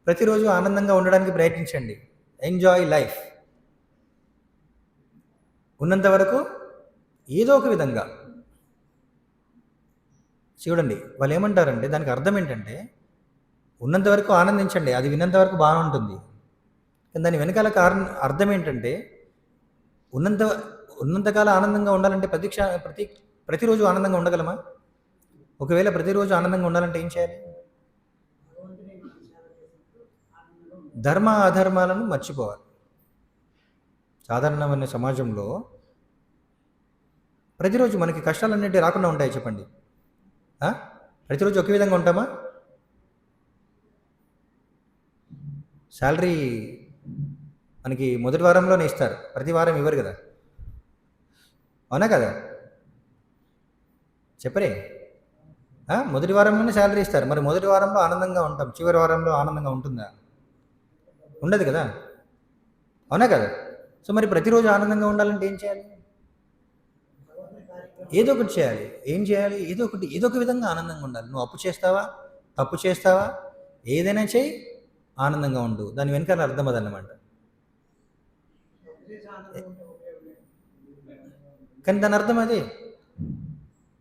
ప్రతిరోజు ఆనందంగా ఉండడానికి ప్రయత్నించండి. Enjoy life. ఉన్నంత వరకు ఏదో ఒక విధంగా చూడండి. వాళ్ళు ఏమంటారంటే దానికి అర్థం ఏంటంటే ఉన్నంత వరకు ఆనందించండి, అది విన్నంత వరకు బాగా ఉంటుంది. కానీ దాని వెనకాల అర్థం ఏంటంటే ఉన్నంతకాలం ఆనందంగా ఉండాలంటే ప్రతిరోజు ఆనందంగా ఉండగలమా? ఒకవేళ ప్రతిరోజు ఆనందంగా ఉండాలంటే ఏం చేయాలి? ధర్మ అధర్మాలను మర్చిపోవాలి. సాధారణమైన సమాజంలో ప్రతిరోజు మనకి కష్టాలన్నిటి రాకుండా ఉంటాయి చెప్పండి? ప్రతిరోజు ఒకే విధంగా ఉంటామా? శాలరీ మనకి మొదటి వారంలోనే ఇస్తారు, ప్రతి వారం ఇవ్వరు కదా? అవునా కదా? చెప్పరే? మొదటి వారంలోనే శాలరీ ఇస్తారు. మరి మొదటి వారంలో ఆనందంగా ఉంటాం, చివరి వారంలో ఆనందంగా ఉంటుందా? ఉండదు కదా? అవునా కదా? సో మరి ప్రతిరోజు ఆనందంగా ఉండాలంటే ఏం చేయాలి? ఏదో ఒకటి చేయాలి. ఏం చేయాలి? ఏదో ఒక విధంగా ఆనందంగా ఉండాలి. నువ్వు అప్పు చేస్తావా, తప్పు చేస్తావా, ఏదైనా చేయి, ఆనందంగా ఉండు. దాని వెనకాల అర్థం అదన్నమాట. కానీ దాని అర్థం అదే.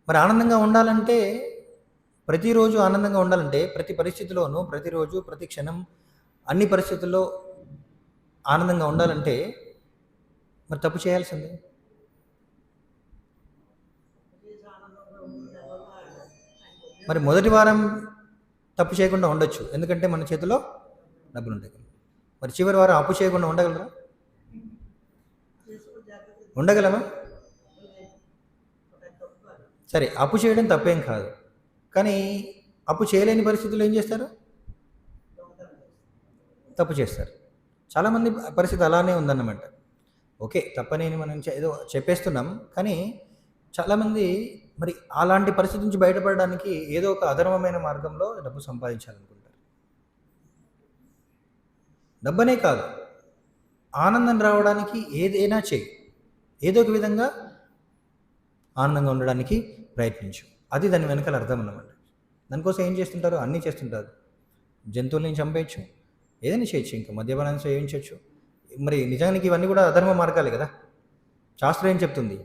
మరి ఆనందంగా ఉండాలంటే, ప్రతిరోజు ఆనందంగా ఉండాలంటే ప్రతి పరిస్థితిలోనూ, ప్రతిరోజు, ప్రతి క్షణం, అన్ని పరిస్థితుల్లో ఆనందంగా ఉండాలంటే మరి తప్పు చేయాల్సిందే. మరి మొదటి వారం తప్పు చేయకుండా ఉండొచ్చు, ఎందుకంటే మన చేతిలో డబ్బులు ఉంటాయి. మరి చివరి వారం అప్పు చేయకుండా ఉండగలరా? ఉండగలమా? సరే, అప్పు చేయడం తప్పేం కాదు, కానీ అప్పు చేయలేని పరిస్థితుల్లో ఏం చేస్తారు? తప్పు చేస్తారు. చాలామంది పరిస్థితి అలానే ఉందన్నమాట. ఓకే, తప్పనేని మనం ఏదో చెప్పేస్తున్నాం, కానీ చాలామంది మరి అలాంటి పరిస్థితి నుంచి బయటపడడానికి ఏదో ఒక అధర్మమైన మార్గంలో డబ్బు సంపాదించాలనుకుంటారు. డబ్బనే కాదు, ఆనందం రావడానికి ఏదైనా చేయి, ఏదో ఒక విధంగా ఆనందంగా ఉండడానికి ప్రయత్నించు. అది దాని వెనకాల అర్థం అన్నమాట. దానికోసం ఏం చేస్తుంటారు? అన్నీ చేస్తుంటారు. జంతువుల్ని చంపేయచ్చు, ఏదైనా చేయొచ్చు, ఇంకా మద్యపానం సేవించవచ్చు. మరి నిజానికి ఇవన్నీ కూడా అధర్మ మార్గాలే కదా. శాస్త్రం ఏం చెప్తుంది?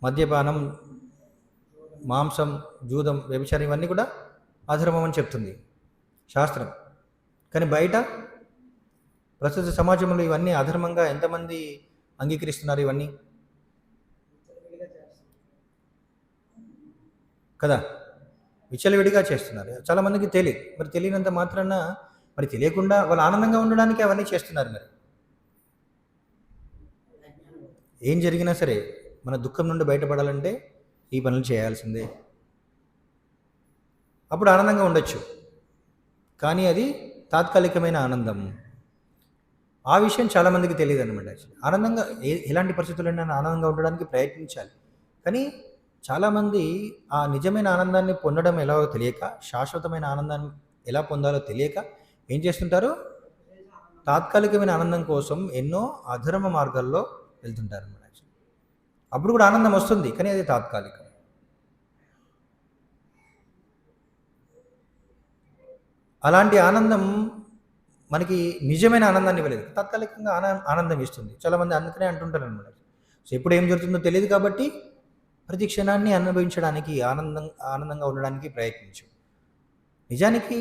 మద్యపానం, మాంసం, జూదం, వ్యభిచారం ఇవన్నీ కూడా అధర్మం అని చెప్తుంది శాస్త్రం. కానీ బయట ప్రస్తుత సమాజంలో ఇవన్నీ అధర్మంగా ఎంతమంది అంగీకరిస్తున్నారు? ఇవన్నీ కదా విచ్చలవిడిగా చేస్తున్నారు. చాలామందికి తెలియదు. మరి తెలియనంత మాత్రాన మరి తెలియకుండా వాళ్ళు ఆనందంగా ఉండడానికి అవన్నీ చేస్తున్నారు. మరి ఏం జరిగినా సరే మన దుఃఖం నుండి బయటపడాలంటే ఈ పనులు చేయాల్సిందే. అప్పుడు ఆనందంగా ఉండొచ్చు, కానీ అది తాత్కాలికమైన ఆనందం. ఆ విషయం చాలామందికి తెలియదు అనమాట. ఆనందంగా ఎలాంటి పరిస్థితులైనా ఆనందంగా ఉండడానికి ప్రయత్నించాలి, కానీ చాలామంది ఆ నిజమైన ఆనందాన్ని పొందడం ఎలాగో తెలియక, శాశ్వతమైన ఆనందాన్ని ఎలా పొందాలో తెలియక ఏం చేస్తుంటారు? తాత్కాలికమైన ఆనందం కోసం ఎన్నో అధర్మ మార్గాల్లో వెళ్తుంటారు అన్నమాట. అప్పుడు కూడా ఆనందం వస్తుంది, కానీ అది తాత్కాలికం. అలాంటి ఆనందం మనకి నిజమైన ఆనందాన్ని ఇవ్వలేదు, తాత్కాలికంగా ఆనందం ఇస్తుంది. చాలామంది అందుకనే అంటుంటారు అనమాట. సో ఎప్పుడు ఏం జరుగుతుందో తెలియదు కాబట్టి ప్రతి క్షణాన్ని అనుభవించడానికి, ఆనందంగా ఉండడానికి ప్రయత్నించు. నిజానికి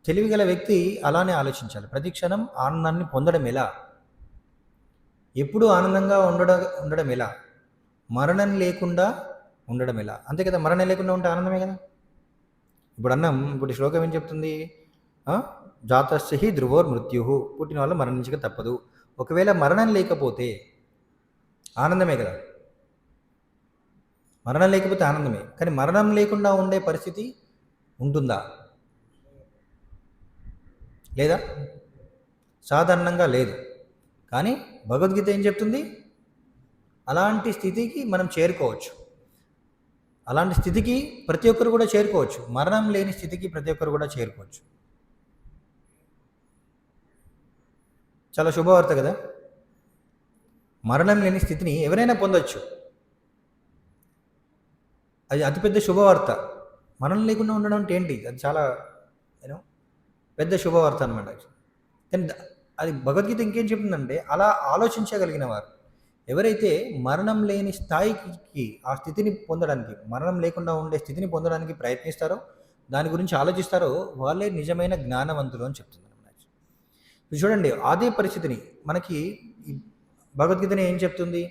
తెలివిగల వ్యక్తి అలానే ఆలోచించాలి. ప్రతి క్షణం ఆనందాన్ని పొందడం ఎలా, ఎప్పుడు ఆనందంగా ఉండడం ఎలా, మరణం లేకుండా ఉండడం ఎలా. అంతే కదా, మరణం లేకుండా ఉంటే ఆనందమే కదా. ఇప్పుడు శ్లోకం ఏం చెప్తుంది? జాతస్య ధ్రువోర్ మృత్యు, పుట్టిన వాళ్ళు మరణించక తప్పదు. ఒకవేళ మరణం లేకపోతే ఆనందమే కదా. మరణం లేకపోతే ఆనందమే, కానీ మరణం లేకుండా ఉండే పరిస్థితి ఉంటుందా? లేదా? సాధారణంగా లేదు. కానీ భగవద్గీత ఏం చెప్తుంది? అలాంటి స్థితికి మనం చేరుకోవచ్చు. అలాంటి స్థితికి ప్రతి ఒక్కరు కూడా చేరుకోవచ్చు. మరణం లేని స్థితికి ప్రతి ఒక్కరు కూడా చేరుకోవచ్చు. చాలా శుభవార్త కదా. మరణం లేని స్థితిని ఎవరైనా పొందొచ్చు. అది అతిపెద్ద శుభవార్త. మరణం లేకుండా ఉండడం అంటే ఏంటి? అది చాలా పెద్ద శుభవార్త అనమాట. కానీ అది భగవద్గీత ఇంకేం చెప్తుందంటే, అలా ఆలోచించగలిగిన వారు ఎవరైతే మరణం లేని స్థాయికి, ఆ స్థితిని పొందడానికి, మరణం లేకుండా ఉండే స్థితిని పొందడానికి ప్రయత్నిస్తారో, దాని గురించి ఆలోచిస్తారో, వాళ్ళే నిజమైన జ్ఞానవంతులు అని చెప్తుంది అన్నమాట. చూడండి, అదే పరిస్థితిని మనకి భగవద్గీతని ఏం చెప్తుంది?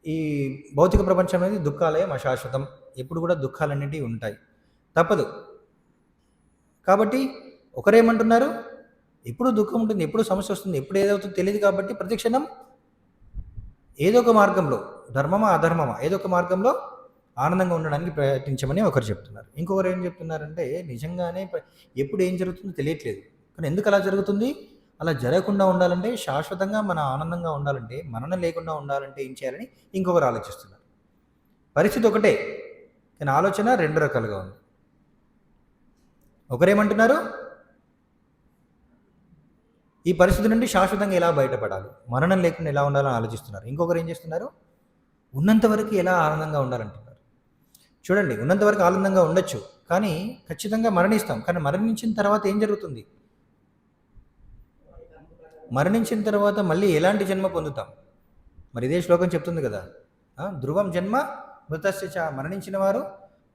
ఈ భౌతిక ప్రపంచం అనేది దుఃఖాలయం, అశాశ్వతం. ఎప్పుడు కూడా దుఃఖాలన్నిటివి ఉంటాయి, తప్పదు. కాబట్టి ఒకరేమంటున్నారు? ఎప్పుడు దుఃఖం ఉంటుంది, ఎప్పుడు సమస్య వస్తుంది, ఎప్పుడు ఏదవుతుందో తెలియదు. కాబట్టి ప్రతిక్షణం ఏదో ఒక మార్గంలో, ధర్మమా అధర్మమా, ఏదో ఒక మార్గంలో ఆనందంగా ఉండడానికి ప్రయత్నించమని ఒకరు చెప్తున్నారు. ఇంకొకరు ఏం చెప్తున్నారంటే, నిజంగానే ఎప్పుడు ఏం జరుగుతుందో తెలియట్లేదు, కానీ ఎందుకు అలా జరుగుతుంది? అలా జరగకుండా ఉండాలంటే, శాశ్వతంగా మన ఆనందంగా ఉండాలంటే, మరణం లేకుండా ఉండాలంటే ఏం చేయాలని ఇంకొకరు ఆలోచిస్తున్నారు. పరిస్థితి ఒకటే, కానీ ఆలోచన రెండు రకాలుగా ఉంది. ఒకరేమంటున్నారు? ఈ పరిస్థితి నుండి శాశ్వతంగా ఎలా బయటపడాలి, మరణం లేకుండా ఎలా ఉండాలని ఆలోచిస్తున్నారు. ఇంకొకరు ఏం చేస్తున్నారు? ఉన్నంతవరకు ఎలా ఆనందంగా ఉండాలంటున్నారు. చూడండి, ఉన్నంతవరకు ఆనందంగా ఉండొచ్చు, కానీ ఖచ్చితంగా మరణిస్తాం. కానీ మరణించిన తర్వాత ఏం జరుగుతుంది? మరణించిన తర్వాత మళ్ళీ ఎలాంటి జన్మ పొందుతాం? మరి ఇదే శ్లోకం చెప్తుంది కదా, ధ్రువం జన్మ మృతస్య చ, మరణించిన వారు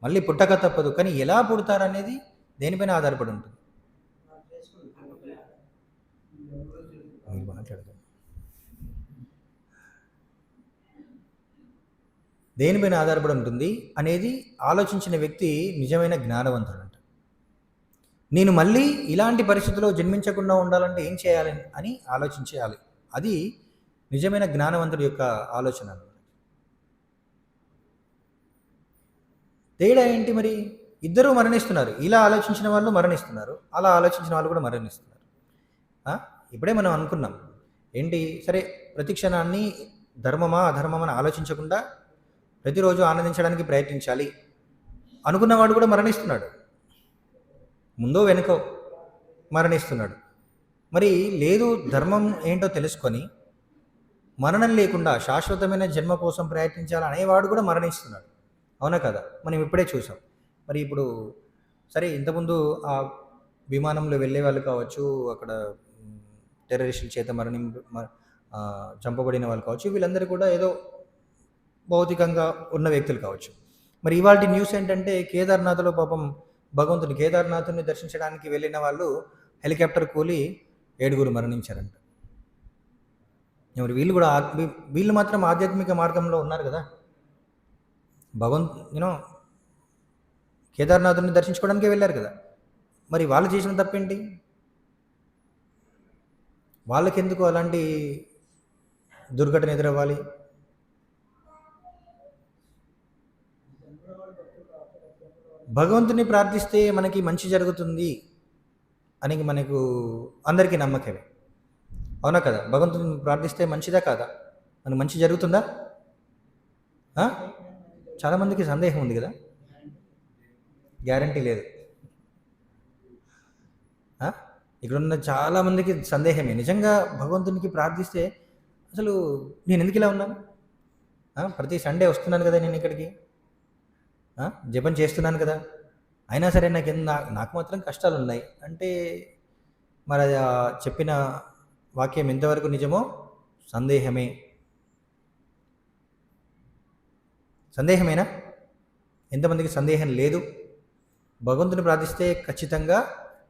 మళ్ళీ పుట్టక తప్పదు. కానీ ఎలా పుడతారనేది దేనిపైన ఆధారపడి ఉంటుంది? దేనిపైన ఆధారపడి ఉంటుంది అనేది ఆలోచించిన వ్యక్తి నిజమైన జ్ఞానవంతుడు అంట. నేను మళ్ళీ ఇలాంటి పరిస్థితుల్లో జన్మించకుండా ఉండాలంటే ఏం చేయాలి అని ఆలోచించేయాలి. అది నిజమైన జ్ఞానవంతుడి యొక్క ఆలోచన. తేడా ఏంటి మరి? ఇద్దరూ మరణిస్తున్నారు. ఇలా ఆలోచించిన వాళ్ళు మరణిస్తున్నారు, అలా ఆలోచించిన వాళ్ళు కూడా మరణిస్తున్నారు. ఇప్పుడే మనం అనుకున్నాం ఏంటి, సరే ప్రతి క్షణాన్ని ధర్మమా అధర్మమా అని ఆలోచించకుండా ప్రతిరోజు ఆనందించడానికి ప్రయత్నించాలి అనుకున్నవాడు కూడా మరణిస్తున్నాడు, ముందో వెనుకో మరణిస్తున్నాడు. మరి లేదు, ధర్మం ఏంటో తెలుసుకొని మరణం లేకుండా శాశ్వతమైన జన్మ కోసం ప్రయత్నించాలి అనేవాడు కూడా మరణిస్తున్నాడు. అవునా కదా? మనం ఇప్పుడే చూసాం. మరి ఇప్పుడు సరే, ఇంతకుముందు ఆ విమానంలో వెళ్ళే వాళ్ళు కావచ్చు, అక్కడ టెర్రరిస్టుల చేత చంపబడిన వాళ్ళు కావచ్చు, వీళ్ళందరూ కూడా ఏదో భౌతికంగా ఉన్న వ్యక్తులు కావచ్చు. మరి ఇవాళ న్యూస్ ఏంటంటే కేదార్నాథ్లో పాపం కేదార్నాథుని దర్శించడానికి వెళ్ళిన వాళ్ళు హెలికాప్టర్ కూలి 7 మరణించారంట. మరి వీళ్ళు మాత్రం ఆధ్యాత్మిక మార్గంలో ఉన్నారు కదా. కేదార్నాథుని దర్శించుకోవడానికే వెళ్ళారు కదా. మరి వాళ్ళు చేసిన తప్పేంటి? వాళ్ళకెందుకు అలాంటి దుర్ఘటన ఎదురవ్వాలి? భగవంతుని ప్రార్థిస్తే మనకి మంచి జరుగుతుంది అని మనకు అందరికీ నమ్మకమే. అవునా కదా? భగవంతుని ప్రార్థిస్తే మంచిదా కాదా? మనకు మంచి జరుగుతుందా? చాలామందికి సందేహం ఉంది కదా, గ్యారంటీ లేదు. ఇక్కడున్న చాలామందికి సందేహమే. నిజంగా భగవంతునికి ప్రార్థిస్తే అసలు నేను ఎందుకు ఇలా ఉన్నాను? ప్రతి సండే వస్తున్నాను కదా నేను ఇక్కడికి, జపం చేస్తున్నాను కదా, అయినా సరే నాకు మాత్రం కష్టాలు ఉన్నాయి అంటే మరి చెప్పిన వాక్యం ఎంతవరకు నిజమో సందేహమేనా? ఎంతమందికి సందేహం లేదు? భగవంతుని ప్రార్థిస్తే ఖచ్చితంగా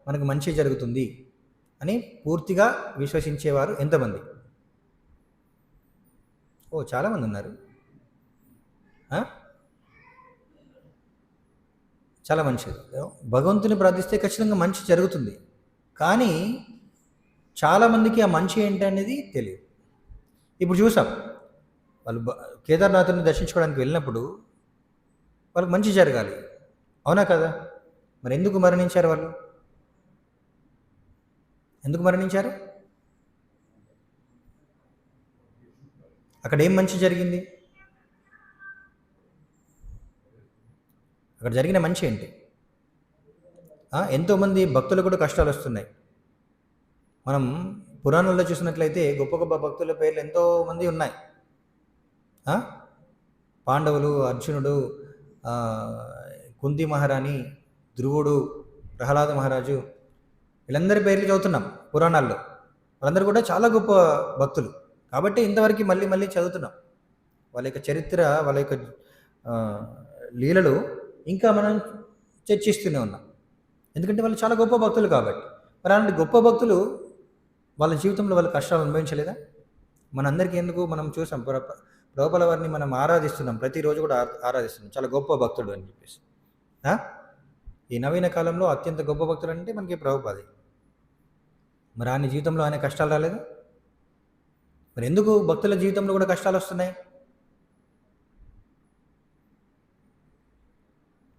మనకు మంచి జరుగుతుంది అని పూర్తిగా విశ్వసించేవారు ఎంతమంది? చాలామంది ఉన్నారు. చాలా మంచిది. భగవంతుని ప్రార్థిస్తే ఖచ్చితంగా మంచి జరుగుతుంది, కానీ చాలామందికి ఆ మంచి ఏంటి అనేది తెలియదు. ఇప్పుడు చూసాం, వాళ్ళు కేదార్నాథుని దర్శించుకోవడానికి వెళ్ళినప్పుడు వాళ్ళకి మంచి జరగాలి, అవునా కదా? మరి ఎందుకు మరణించారు వాళ్ళు? ఎందుకు మరణించారు? అక్కడ ఏం మంచి జరిగింది? అక్కడ జరిగిన మంచి ఏంటి? ఎంతోమంది భక్తులకు కూడా కష్టాలు వస్తున్నాయి. మనం పురాణాల్లో చూసినట్లయితే గొప్ప గొప్ప భక్తుల పేర్లు ఎంతోమంది ఉన్నాయి. పాండవులు, అర్జునుడు, కుంతి మహారాణి, ధ్రువుడు, ప్రహ్లాద మహారాజు, వీళ్ళందరి పేర్లు చదువుతున్నాం పురాణాల్లో. వాళ్ళందరూ కూడా చాలా గొప్ప భక్తులు కాబట్టి ఇంతవరకు మళ్ళీ మళ్ళీ చదువుతున్నాం. వాళ్ళ యొక్క చరిత్ర, వాళ్ళ యొక్క లీలలు ఇంకా మనం చర్చిస్తూనే ఉన్నాం, ఎందుకంటే వాళ్ళు చాలా గొప్ప భక్తులు కాబట్టి. మరి అలాంటి గొప్ప భక్తులు వాళ్ళ జీవితంలో వాళ్ళ కష్టాలు అనుభవించలేదా? మనందరికీ ఎందుకు? మనం చూసాం, ప్రభుపాల వారిని మనం ఆరాధిస్తున్నాం, ప్రతిరోజు కూడా ఆరాధిస్తున్నాం, చాలా గొప్ప భక్తుడు అని చెప్పేసి. ఈ నవీన కాలంలో అత్యంత గొప్ప భక్తుడు అంటే మనకి ప్రభుపాదే. మరి ఆయన జీవితంలో ఆయన కష్టాలు రాలేదు? మరి ఎందుకు భక్తుల జీవితంలో కూడా కష్టాలు వస్తున్నాయి?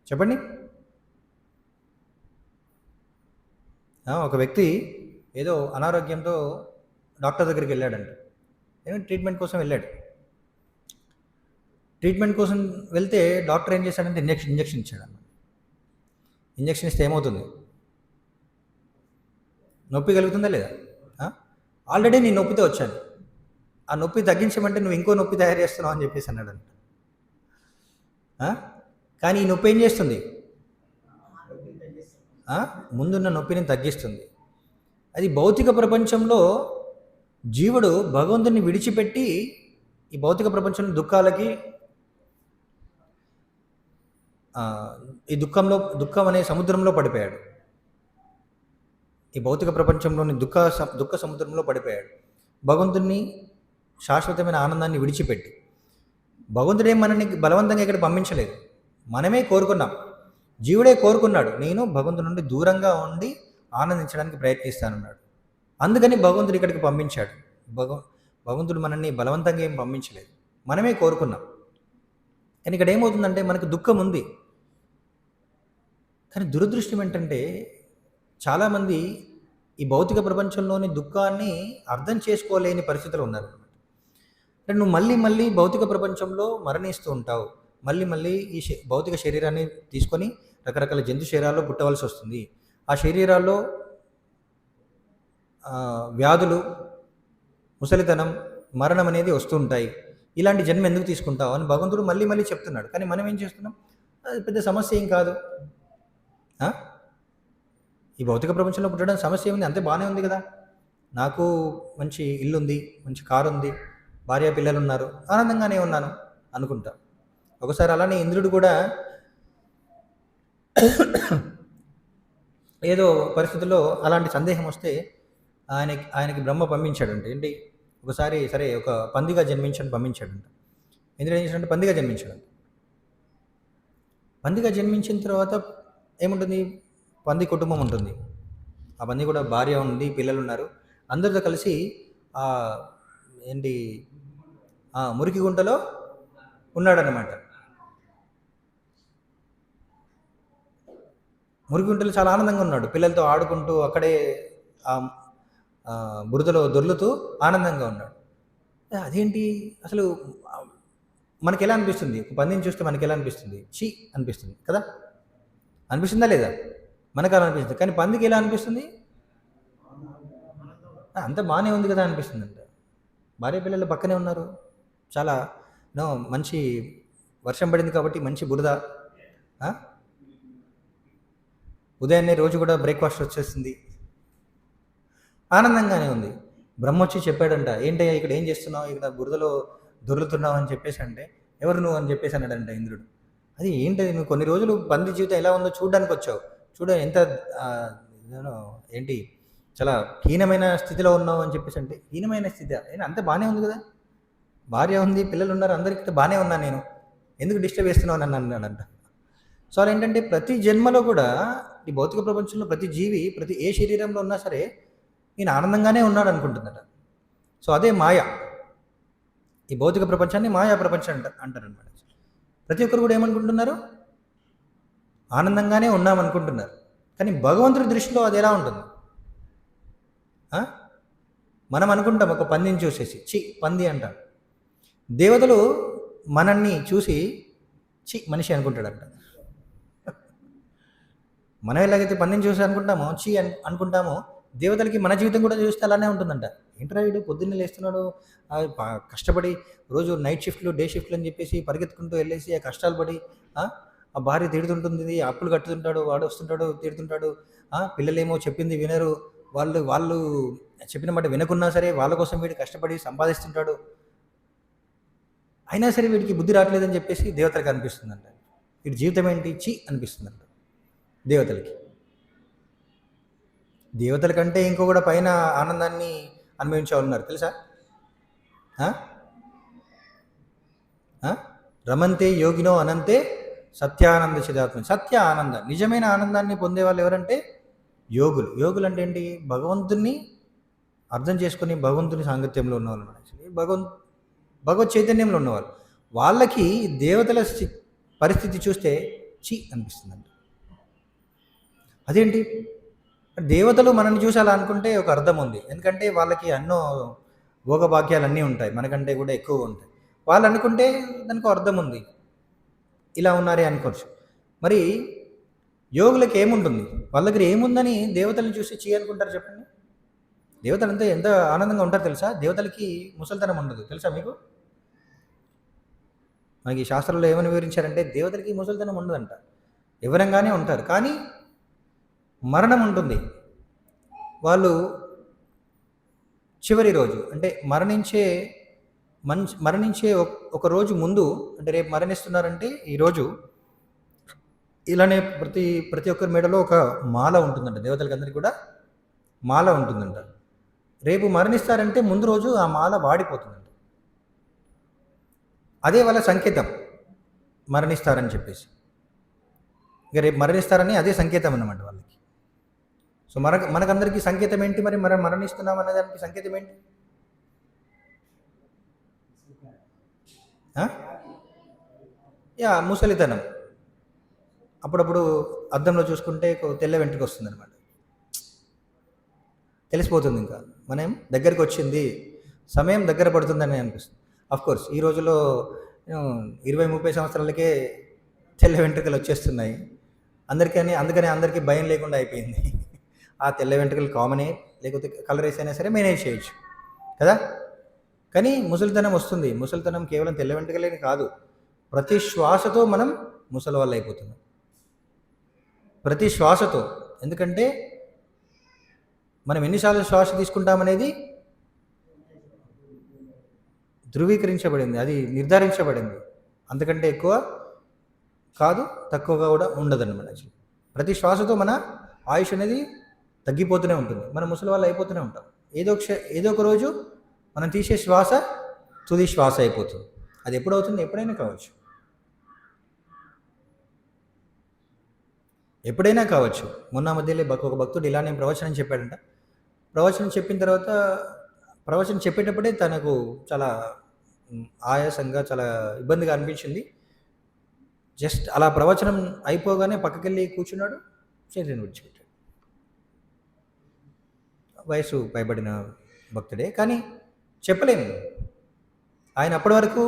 చెప్పండి. ఒక వ్యక్తి ఏదో అనారోగ్యంతో డాక్టర్ దగ్గరికి వెళ్ళాడంట. ట్రీట్మెంట్ కోసం వెళ్ళాడు. ట్రీట్మెంట్ కోసం వెళ్తే డాక్టర్ ఏం చేశాడంటే ఇంజక్షన్ ఇచ్చాడు అన్నమాట. ఇంజక్షన్ ఇస్తే ఏమవుతుంది? నొప్పి కలుగుతుందా లేదా? ఆల్రెడీ నేను నొప్పితో వచ్చాను, ఆ నొప్పి తగ్గించమంటే నువ్వు ఇంకో నొప్పి తయారు చేస్తున్నావు అని చెప్పేసి అన్నాడంట. కానీ ఈ నొప్పి ఏం చేస్తుంది? ముందున్న నొప్పిని తగ్గిస్తుంది. అది భౌతిక ప్రపంచంలో జీవుడు భగవంతుని విడిచిపెట్టి ఈ భౌతిక ప్రపంచంలో దుఃఖాలకి, ఈ దుఃఖం అనే సముద్రంలో పడిపోయాడు. ఈ భౌతిక ప్రపంచంలోని దుఃఖ సముద్రంలో పడిపోయాడు. భగవంతుని శాశ్వతమైన ఆనందాన్ని విడిచిపెట్టి భగవంతుడే మనల్ని బలవంతంగా ఇక్కడ పంపించలేదు, మనమే కోరుకున్నాం. జీవుడే కోరుకున్నాడు, నేను భగవంతుడి నుండి దూరంగా ఉండి ఆనందించడానికి ప్రయత్నిస్తానన్నాడు. అందుకని భగవంతుడు ఇక్కడికి పంపించాడు. భగవంతుడు మనల్ని బలవంతంగా ఏం పంపించలేదు, మనమే కోరుకున్నాం. కానీ ఇక్కడ ఏమవుతుందంటే మనకు దుఃఖం ఉంది. కానీ దురదృష్టం ఏంటంటే చాలామంది ఈ భౌతిక ప్రపంచంలోని దుఃఖాన్ని అర్థం చేసుకోలేని పరిస్థితులు ఉన్నారు. అంటే నువ్వు మళ్ళీ మళ్ళీ భౌతిక ప్రపంచంలో మరణిస్తూ ఉంటావు, మళ్ళీ మళ్ళీ ఈ భౌతిక శరీరాన్ని తీసుకొని రకరకాల జంతు శరీరాల్లో పుట్టవలసి వస్తుంది. ఆ శరీరాల్లో వ్యాధులు, ముసలితనం, మరణం అనేది వస్తూ ఉంటాయి. ఇలాంటి జన్మ ఎందుకు తీసుకుంటావు అని భగవంతుడు మళ్ళీ మళ్ళీ చెప్తున్నాడు. కానీ మనం ఏం చేస్తున్నాం, అది పెద్ద సమస్య ఏం కాదు, ఈ భౌతిక ప్రపంచంలో పుట్టడం సమస్య ఏముంది, అంతే బాగానే ఉంది కదా, నాకు మంచి ఇల్లు ఉంది, మంచి కారు ఉంది, భార్య పిల్లలు ఉన్నారు, ఆనందంగానే ఉన్నాను అనుకుంటా. ఒకసారి అలానే ఇంద్రుడు కూడా ఏదో పరిస్థితుల్లో అలాంటి సందేహం వస్తే ఆయనకి బ్రహ్మ పంపించాడంట. ఏంటి, ఒకసారి సరే ఒక పందిగా జన్మించని పంపించాడంట. ఇంద్రుడు ఏం చేశాడంటే పందిగా జన్మించాడంట. పందిగా జన్మించిన తర్వాత ఏముంటుంది, పంది కుటుంబం ఉంటుంది. ఆ పంది కూడా భార్య ఉంది, పిల్లలు ఉన్నారు, అందరితో కలిసి ఏంటి మురికి గుంటలో ఉన్నాడనమాట. మురికి గుంటలో చాలా ఆనందంగా ఉన్నాడు, పిల్లలతో ఆడుకుంటూ అక్కడే బురదలో దొర్లుతూ ఆనందంగా ఉన్నాడు. అదేంటి అసలు మనకి ఎలా అనిపిస్తుంది, ఒక పందిని చూస్తే మనకి ఎలా అనిపిస్తుంది, చీ అనిపిస్తుంది కదా, అనిపిస్తుందా లేదా, మనకు అలా అనిపిస్తుంది. కానీ పందికి ఎలా అనిపిస్తుంది, అంత బాగానే ఉంది కదా అనిపిస్తుంది అంట. భార్య పిల్లలు పక్కనే ఉన్నారు, చాలా మంచి వర్షం పడింది కాబట్టి మంచి బురద, ఉదయాన్నే రోజు కూడా బ్రేక్ఫాస్ట్ వచ్చేస్తుంది, ఆనందంగానే ఉంది. బ్రహ్మ వచ్చి చెప్పాడంట, ఏంటయ్యా ఇక్కడ ఏం చేస్తున్నావు, ఇక్కడ బురదలో దొర్లుతున్నావు అని చెప్పేసి అంటే, ఎవరు నువ్వు అని చెప్పేసి అన్నాడంట ఇంద్రుడు. అది ఏంటది, నువ్వు కొన్ని రోజులు పంది జీవితం ఎలా ఉందో చూడడానికి వచ్చావు, చూడ ఎంత ఏంటి చాలా హీనమైన స్థితిలో ఉన్నావు అని చెప్పేసి అంటే, హీనమైన స్థితి అంత బాగానే ఉంది కదా, భార్య ఉంది, పిల్లలు ఉన్నారు, అందరికీ బాగానే ఉన్నా, నేను ఎందుకు డిస్టర్బ్ చేస్తున్నావు నన్ను అన్నాడంట. సో అలా ఏంటంటే ప్రతి జన్మలో కూడా ఈ భౌతిక ప్రపంచంలో ప్రతి జీవి ప్రతి ఏ శరీరంలో ఉన్నా సరే నేను ఆనందంగానే ఉన్నాడు అనుకుంటుందట. సో అదే మాయ, ఈ భౌతిక ప్రపంచాన్ని మాయా ప్రపంచం అంటారనమాట. ప్రతి ఒక్కరు కూడా ఏమనుకుంటున్నారు, ఆనందంగానే ఉన్నామనుకుంటున్నారు. కానీ భగవంతుడి దృష్టిలో అది ఎలా ఉంటుంది, మనం అనుకుంటాం ఒక పందిని చూసేసి చి పంది అంటాం, దేవతలు మనల్ని చూసి చి మనిషి అనుకుంటాడంట. మనం ఎలాగైతే పందిని చూసి అనుకుంటామో చి అనుకుంటామో, దేవతలకి మన జీవితం కూడా చూస్తే అలానే ఉంటుందంట. ఏంట్రా వీడు పొద్దున్నే లేస్తున్నాడు, కష్టపడి రోజు నైట్ షిఫ్ట్లు డే షిఫ్ట్లు అని చెప్పేసి పరిగెత్తుకుంటూ వెళ్ళేసి ఆ కష్టాలు పడి ఆ భార్య తిడుతుంటుంది, అప్పులు కట్టుతుంటాడు, వాడు వస్తుంటాడు తిడుతుంటాడు, పిల్లలేమో చెప్పింది వినరు, వాళ్ళు చెప్పిన మాట వినకున్నా సరే వాళ్ళ కోసం వీడు కష్టపడి సంపాదిస్తుంటాడు, అయినా సరే వీడికి బుద్ధి రావట్లేదని చెప్పేసి దేవతలకు అనిపిస్తుందంట. వీడి జీవితం ఏంటి చి అనిపిస్తుందంట దేవతలకి. దేవతల కంటే ఇంకో కూడా పైన ఆనందాన్ని అనుభవించే వాళ్ళు ఉన్నారు తెలుసా. రమంతే యోగినో అనంతే సత్యానంద చిదాత్మ. సత్య ఆనంద, నిజమైన ఆనందాన్ని పొందే వాళ్ళు ఎవరంటే యోగులు. యోగులు అంటే ఏంటి, భగవంతుని అర్థం చేసుకుని భగవంతుని సాంగత్యంలో ఉన్నవాళ్ళు, యాక్చువల్లీ భగవత్ చైతన్యంలో ఉన్నవాళ్ళు. వాళ్ళకి దేవతల పరిస్థితి చూస్తే చి అనిపిస్తుందంట. అదేంటి, దేవతలు మనల్ని చూసి అలా అనుకుంటే ఒక అర్థం ఉంది, ఎందుకంటే వాళ్ళకి ఎన్నో భోగభాగ్యాలు అన్నీ ఉంటాయి, మనకంటే కూడా ఎక్కువగా ఉంటాయి. వాళ్ళు అనుకుంటే దానికి అర్థం ఉంది, ఇలా ఉన్నారే అనుకోవచ్చు. మరి యోగులకి ఏముంటుంది, వాళ్ళ దగ్గర ఏముందని దేవతలను చూసి చీ అనుకుంటారు చెప్పండి. దేవతలంతా ఎంత ఆనందంగా ఉంటారు తెలుసా. దేవతలకి ముసలితనం ఉండదు తెలుసా మీకు. మనకి శాస్త్రంలో ఏమని వివరించారంటే దేవతలకి ముసలితనం ఉండదంట, వివరంగానే ఉంటారు. కానీ మరణం ఉంటుంది. వాళ్ళు చివరి రోజు అంటే మరణించే ఒక రోజు ముందు, అంటే రేపు మరణిస్తున్నారంటే ఈరోజు ఇలానే ప్రతి ఒక్కరి మెడలో ఒక మాల ఉంటుందంట. దేవతలకి అందరికీ కూడా మాల ఉంటుందంట. రేపు మరణిస్తారంటే ముందు రోజు ఆ మాల వాడిపోతుందంట. అదే వాళ్ళ సంకేతం, మరణిస్తారని చెప్పేసి. ఇక రేపు మరణిస్తారని అదే సంకేతం అన్నమాట వాళ్ళకి. సో మనకందరికీ సంకేతం ఏంటి మరి? మనం మరణిస్తున్నాం అన్నదానికి సంకేతం ఏంటి? ముసలితనం. అప్పుడప్పుడు అద్దంలో చూసుకుంటే తెల్ల వెంట్రుక వస్తుంది అనమాట, తెలిసిపోతుంది. ఇంకా మనం దగ్గరికి వచ్చింది, సమయం దగ్గర పడుతుందని అనిపిస్తుంది. కోర్స్ ఈ రోజుల్లో 20-30 సంవత్సరాలకే తెల్ల వెంట్రుకలు వచ్చేస్తున్నాయి అందుకని అందరికీ భయం లేకుండా అయిపోయింది. ఆ తెల్ల వెంట్రుకలు కామనే, లేకపోతే కలర్ వేసైనా సరే మేనేజ్ చేయొచ్చు కదా. కానీ ముసలితనం వస్తుంది. ముసలితనం కేవలం తెల్ల వెంట్రుకలేని కాదు, ప్రతి శ్వాసతో మనం ముసలి వాళ్ళు అయిపోతున్నాం, ప్రతి శ్వాసతో. ఎందుకంటే మనం ఎన్నిసార్లు శ్వాస తీసుకుంటామనేది ధృవీకరించబడింది, అది నిర్ధారించబడింది. అంతకంటే ఎక్కువ కాదు, తక్కువగా కూడా ఉండదన్నమాట. ప్రతి శ్వాసతో మన ఆయుష్ అనేది తగ్గిపోతూనే ఉంటుంది, మనం ముసలి వాళ్ళు అయిపోతూనే ఉంటాం. ఏదో ఒక రోజు మనం తీసే శ్వాస తుది శ్వాస అయిపోతుంది. అది ఎప్పుడవుతుంది? ఎప్పుడైనా కావచ్చు, ఎప్పుడైనా కావచ్చు. మొన్న మధ్యలో ఒక భక్తుడు ఇలానే ప్రవచనం చెప్పాడంట. ప్రవచనం చెప్పిన తర్వాత ప్రవచనం చెప్పేటప్పుడే తనకు చాలా ఆయాసంగా, చాలా ఇబ్బందిగా అనిపించింది. జస్ట్ అలా ప్రవచనం అయిపోగానే పక్కకెళ్ళి కూర్చున్నాడు, శరీరం విడిచిపెట్టాడు. వయసు పైబడిన భక్తుడే, కానీ చెప్పలేము. ఆయన అప్పటి వరకు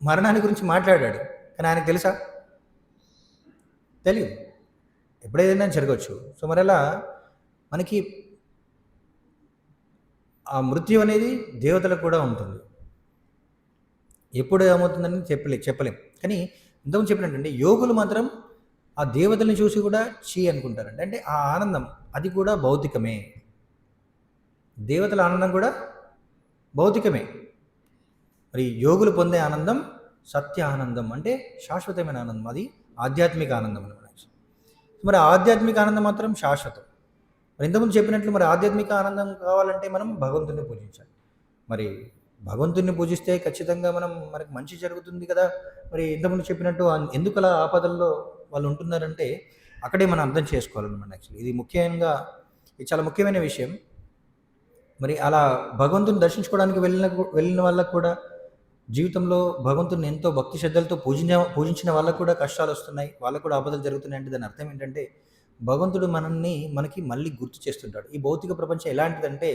మరణాన్ని గురించి మాట్లాడాడు, కానీ ఆయనకు తెలుసా? తెలియదు. ఎప్పుడేదైనా జరగవచ్చు. సో మరలా మనకి ఆ మృత్యు అనేది దేవతలకు కూడా ఉంటుంది. ఎప్పుడు ఏమవుతుందని చెప్పలేం. కానీ ఇంతకుముందు చెప్పినట్టండి, యోగులు మాత్రం ఆ దేవతల్ని చూసి కూడా చీ అనుకుంటారండి. అంటే ఆ ఆనందం అది కూడా భౌతికమే. దేవతల ఆనందం కూడా భౌతికమే. మరి యోగులు పొందే ఆనందం సత్య ఆనందం, అంటే శాశ్వతమైన ఆనందం, అది ఆధ్యాత్మిక ఆనందం అన్నమాట. మరి ఆధ్యాత్మిక ఆనందం మాత్రం శాశ్వతం. మరి ఇంతకుముందు చెప్పినట్లు మరి ఆధ్యాత్మిక ఆనందం కావాలంటే మనం భగవంతుని పూజించాలి. మరి భగవంతుని పూజిస్తే ఖచ్చితంగా మనకి మంచి జరుగుతుంది కదా. మరి ఇంతకుముందు చెప్పినట్టు ఎందుకు అలా ఆపదల్లో వాళ్ళు ఉంటున్నారంటే అక్కడే మనం అర్థం చేసుకోవాలన్నమాట. యాక్చువల్లీ ఇది చాలా ముఖ్యమైన విషయం. మరి అలా భగవంతుని దర్శించుకోవడానికి వెళ్ళిన వాళ్ళకు కూడా జీవితంలో భగవంతుని ఎంతో భక్తి శ్రద్ధలతో పూజించిన వాళ్ళకు కూడా కష్టాలు వస్తున్నాయి, వాళ్ళకు కూడా ఆపదలు జరుగుతున్నాయి. అంటే దాని అర్థం ఏంటంటే భగవంతుడు మనకి మళ్ళీ గుర్తు చేస్తుంటాడు. ఈ భౌతిక ప్రపంచం ఎలాంటిదంటే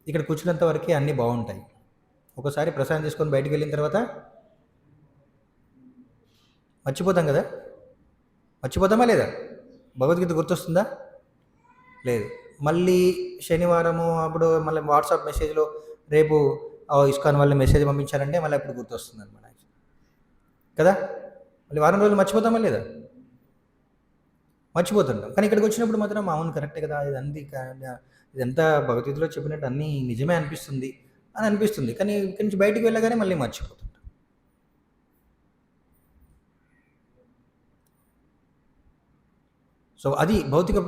ఇక్కడ కూర్చున్నంత వరకే అన్నీ బాగుంటాయి. ఒకసారి ప్రసాదం తీసుకొని బయటికి వెళ్ళిన తర్వాత మర్చిపోతాం కదా. మర్చిపోతామా లేదా? భగవద్గీత గుర్తొస్తుందా? లేదు. మళ్ళీ శనివారము అప్పుడు మళ్ళీ వాట్సాప్ మెసేజ్లో రేపు ఇస్కాన్ వాళ్ళు మెసేజ్ పంపించారంటే మళ్ళీ అప్పుడు గుర్తొస్తుంది అనమాట కదా. మళ్ళీ వారం రోజులు మర్చిపోతామా లేదా? మర్చిపోతుంటాం. కానీ ఇక్కడికి వచ్చినప్పుడు మాత్రం అవును కరెక్టే కదా, ఇదంతా భగవద్గీతలో చెప్పినట్టు అన్నీ నిజమే అనిపిస్తుంది అని అనిపిస్తుంది. కానీ ఇక్కడి నుంచి బయటికి వెళ్ళగానే మళ్ళీ మర్చిపోతుంటాం. సో అది భౌతిక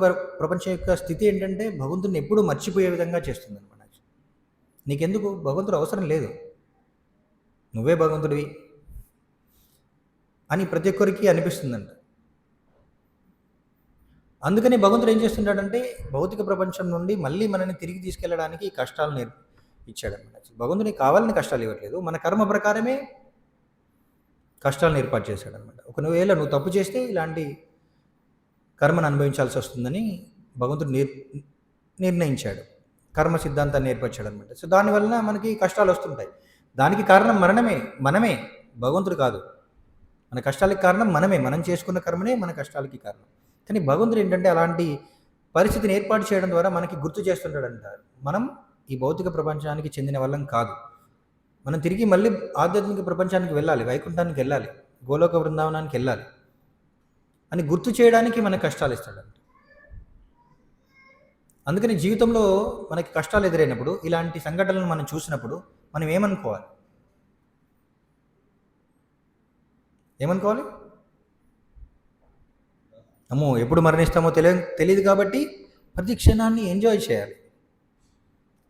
ప్రపంచం యొక్క స్థితి ఏంటంటే భగవంతుడిని ఎప్పుడూ మర్చిపోయే విధంగా చేస్తుంది అనమాట. నీకెందుకు? భగవంతుడు అవసరం లేదు, నువ్వే భగవంతుడివి అని ప్రతి ఒక్కరికి అనిపిస్తుందంట. అందుకని భగవంతుడు ఏం చేస్తుంటాడంటే భౌతిక ప్రపంచం నుండి మళ్ళీ మనల్ని తిరిగి తీసుకెళ్ళడానికి కష్టాలను ఇచ్చాడనమాట. భగవంతునికి కావాలని కష్టాలు ఇవ్వట్లేదు, మన కర్మ ప్రకారమే కష్టాలను ఏర్పాటు చేశాడనమాట. ఒకవేళ నువ్వు తప్పు చేస్తే ఇలాంటి కర్మను అనుభవించాల్సి వస్తుందని భగవంతుడు నిర్ణయించాడు, కర్మ సిద్ధాంతాన్ని ఏర్పరిచాడు అనమాట. సో దానివల్ల మనకి కష్టాలు వస్తుంటాయి. దానికి కారణం మనమే, భగవంతుడు కాదు. మన కష్టాలకి కారణం మనమే, మనం చేసుకున్న కర్మనే మన కష్టాలకి కారణం. కానీ భగవంతుడు ఏంటంటే అలాంటి పరిస్థితిని ఏర్పాటు చేయడం ద్వారా మనకి గుర్తు చేస్తుంటాడంట, మనం ఈ భౌతిక ప్రపంచానికి చెందిన వాళ్ళం కాదు, మనం తిరిగి మళ్ళీ ఆధ్యాత్మిక ప్రపంచానికి వెళ్ళాలి, వైకుంఠానికి వెళ్ళాలి, గోలోక బృందావనానికి వెళ్ళాలి అని గుర్తు చేయడానికి మనకు కష్టాలు ఇస్తాడంట. అందుకని జీవితంలో మనకి కష్టాలు ఎదురైనప్పుడు, ఇలాంటి సంఘటనలను మనం చూసినప్పుడు మనం ఏమనుకోవాలి? అమ్మో ఎప్పుడు మరణిస్తామో తెలియదు కాబట్టి ప్రతి క్షణాన్ని ఎంజాయ్ చేయాలి,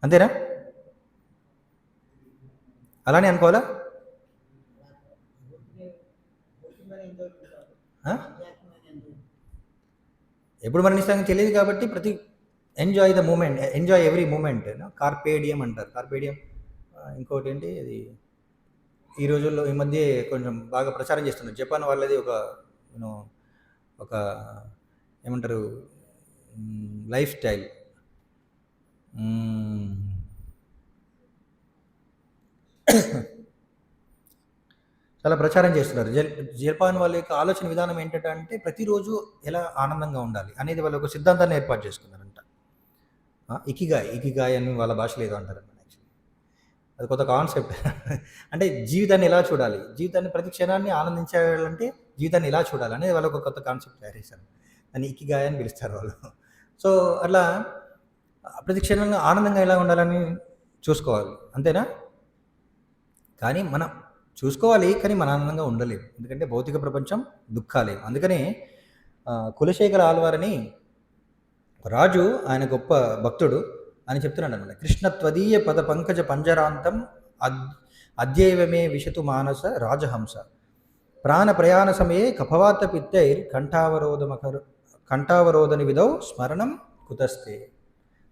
అంతేనా? అలానే అనుకోవాలా? ఎప్పుడు మరణిస్తామో తెలియదు కాబట్టి enjoy the moment, enjoy every moment. Carpe diem అంటారు. కార్పేడియం ఇంకోటి ఏంటి అది, ఈ రోజుల్లో ఈ మధ్య కొంచెం బాగా ప్రచారం చేస్తున్నారు. జపాన్ వాళ్ళది ఒక యూనో ఒక ఏమంటారు లైఫ్ స్టైల్, చాలా ప్రచారం చేస్తున్నారు. జపాన్ వాళ్ళ యొక్క ఆలోచన విధానం ఏంటంటే ప్రతిరోజు ఎలా ఆనందంగా ఉండాలి అనేది వాళ్ళు ఒక సిద్ధాంతాన్ని ఏర్పాటు చేసుకున్నారంట. ఇకిగాయ్ అని వాళ్ళ భాషలో ఏదో అంటారు. అది కొత్త కాన్సెప్ట్. అంటే జీవితాన్ని ఎలా చూడాలి, జీవితాన్ని ప్రతి క్షణాన్ని ఆనందించాలంటే జీవితాన్ని ఎలా చూడాలి అనేది వాళ్ళు ఒక కొత్త కాన్సెప్ట్ తయారు చేశారు. అని ఇకిగాయ్ అని పిలుస్తారు వాళ్ళు. సో అట్లా ప్రతి క్షణంగా ఆనందంగా ఎలా ఉండాలని చూసుకోవాలి, అంతేనా? కానీ మనం చూసుకోవాలి, కానీ మన ఆనందంగా ఉండలేము. ఎందుకంటే భౌతిక ప్రపంచం దుఃఖాలే. అందుకనే కులశేఖర ఆళ్వారని రాజు, ఆయన గొప్ప భక్తుడు అని చెప్తున్నాడు అనమాట. కృష్ణ త్వదీయ పద పంకజ పంజరాంతం అద్యైవమే విశతు మానస రాజహంస ప్రాణ ప్రయాణ సమయే కఫవాత పిత్తైర్ కంఠావరోధని విధౌ స్మరణం కుతస్తే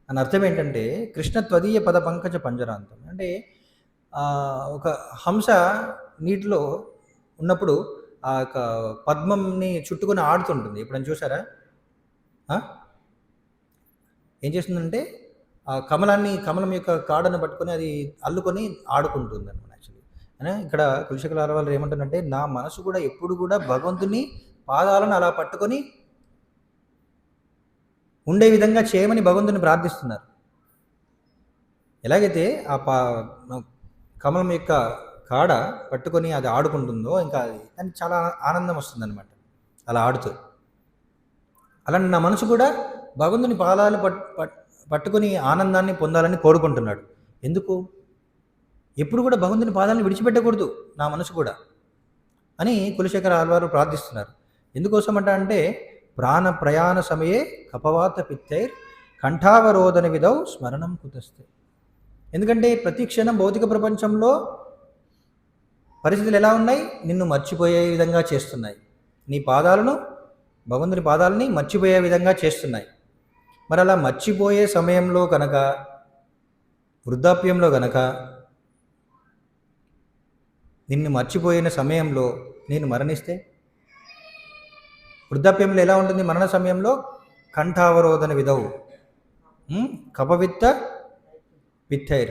అని అర్థం ఏంటంటే, కృష్ణ త్వదీయ పద పంకజ పంజరాంతం అంటే ఒక హంస నీటిలో ఉన్నప్పుడు ఆ యొక్క పద్మంని చుట్టుకొని ఆడుతుంటుంది. ఎప్పుడైనా చూసారా? ఏం చేస్తుందంటే ఆ కమలం యొక్క కాడను పట్టుకొని అది అల్లుకొని ఆడుకుంటుంది అనమాట. యాక్చువల్లీ ఇక్కడ కులశేఖర ఆళ్వార్ ఏమంటారంటే, నా మనసు కూడా ఎప్పుడు కూడా భగవంతుని పాదాలను అలా పట్టుకొని ఉండే విధంగా చేయమని భగవంతుని ప్రార్థిస్తున్నారు. ఎలాగైతే ఆ కమలం యొక్క కాడ పట్టుకొని అది ఆడుకుంటుందో ఇంకా దానికి చాలా ఆనందం వస్తుందన్నమాట అలా ఆడుతూ. అలాంటి నా మనసు కూడా భగవంతుని పాదాలు పట్టుకొని ఆనందాన్ని పొందాలని కోరుకుంటున్నాడు. ఎందుకు? ఎప్పుడు కూడా భగవంతుని పాదాలను విడిచిపెట్టకూడదు నా మనసు కూడా అని కులశేఖర ఆళ్వారు ప్రార్థిస్తున్నారు. ఎందుకోసం అంటే ప్రాణ ప్రయాణ సమయే కపవాత పిత్తైర్ కంఠావరోధన విధౌ స్మరణం కుతస్తే. ఎందుకంటే ప్రతి క్షణం భౌతిక ప్రపంచంలో పరిస్థితులు ఎలా ఉన్నాయి? నిన్ను మర్చిపోయే విధంగా చేస్తున్నాయి. నీ పాదాలను, భగవంతుని పాదాలని మర్చిపోయే విధంగా చేస్తున్నాయి. మరి అలా మర్చిపోయే సమయంలో కనుక, వృద్ధాప్యంలో కనుక, నిన్ను మర్చిపోయిన సమయంలో నేను మరణిస్తే, వృద్ధాప్యంలో ఎలా ఉంటుంది? మరణ సమయంలో కంఠావరోధన విధవు కపవిత్త పిత్తైర్,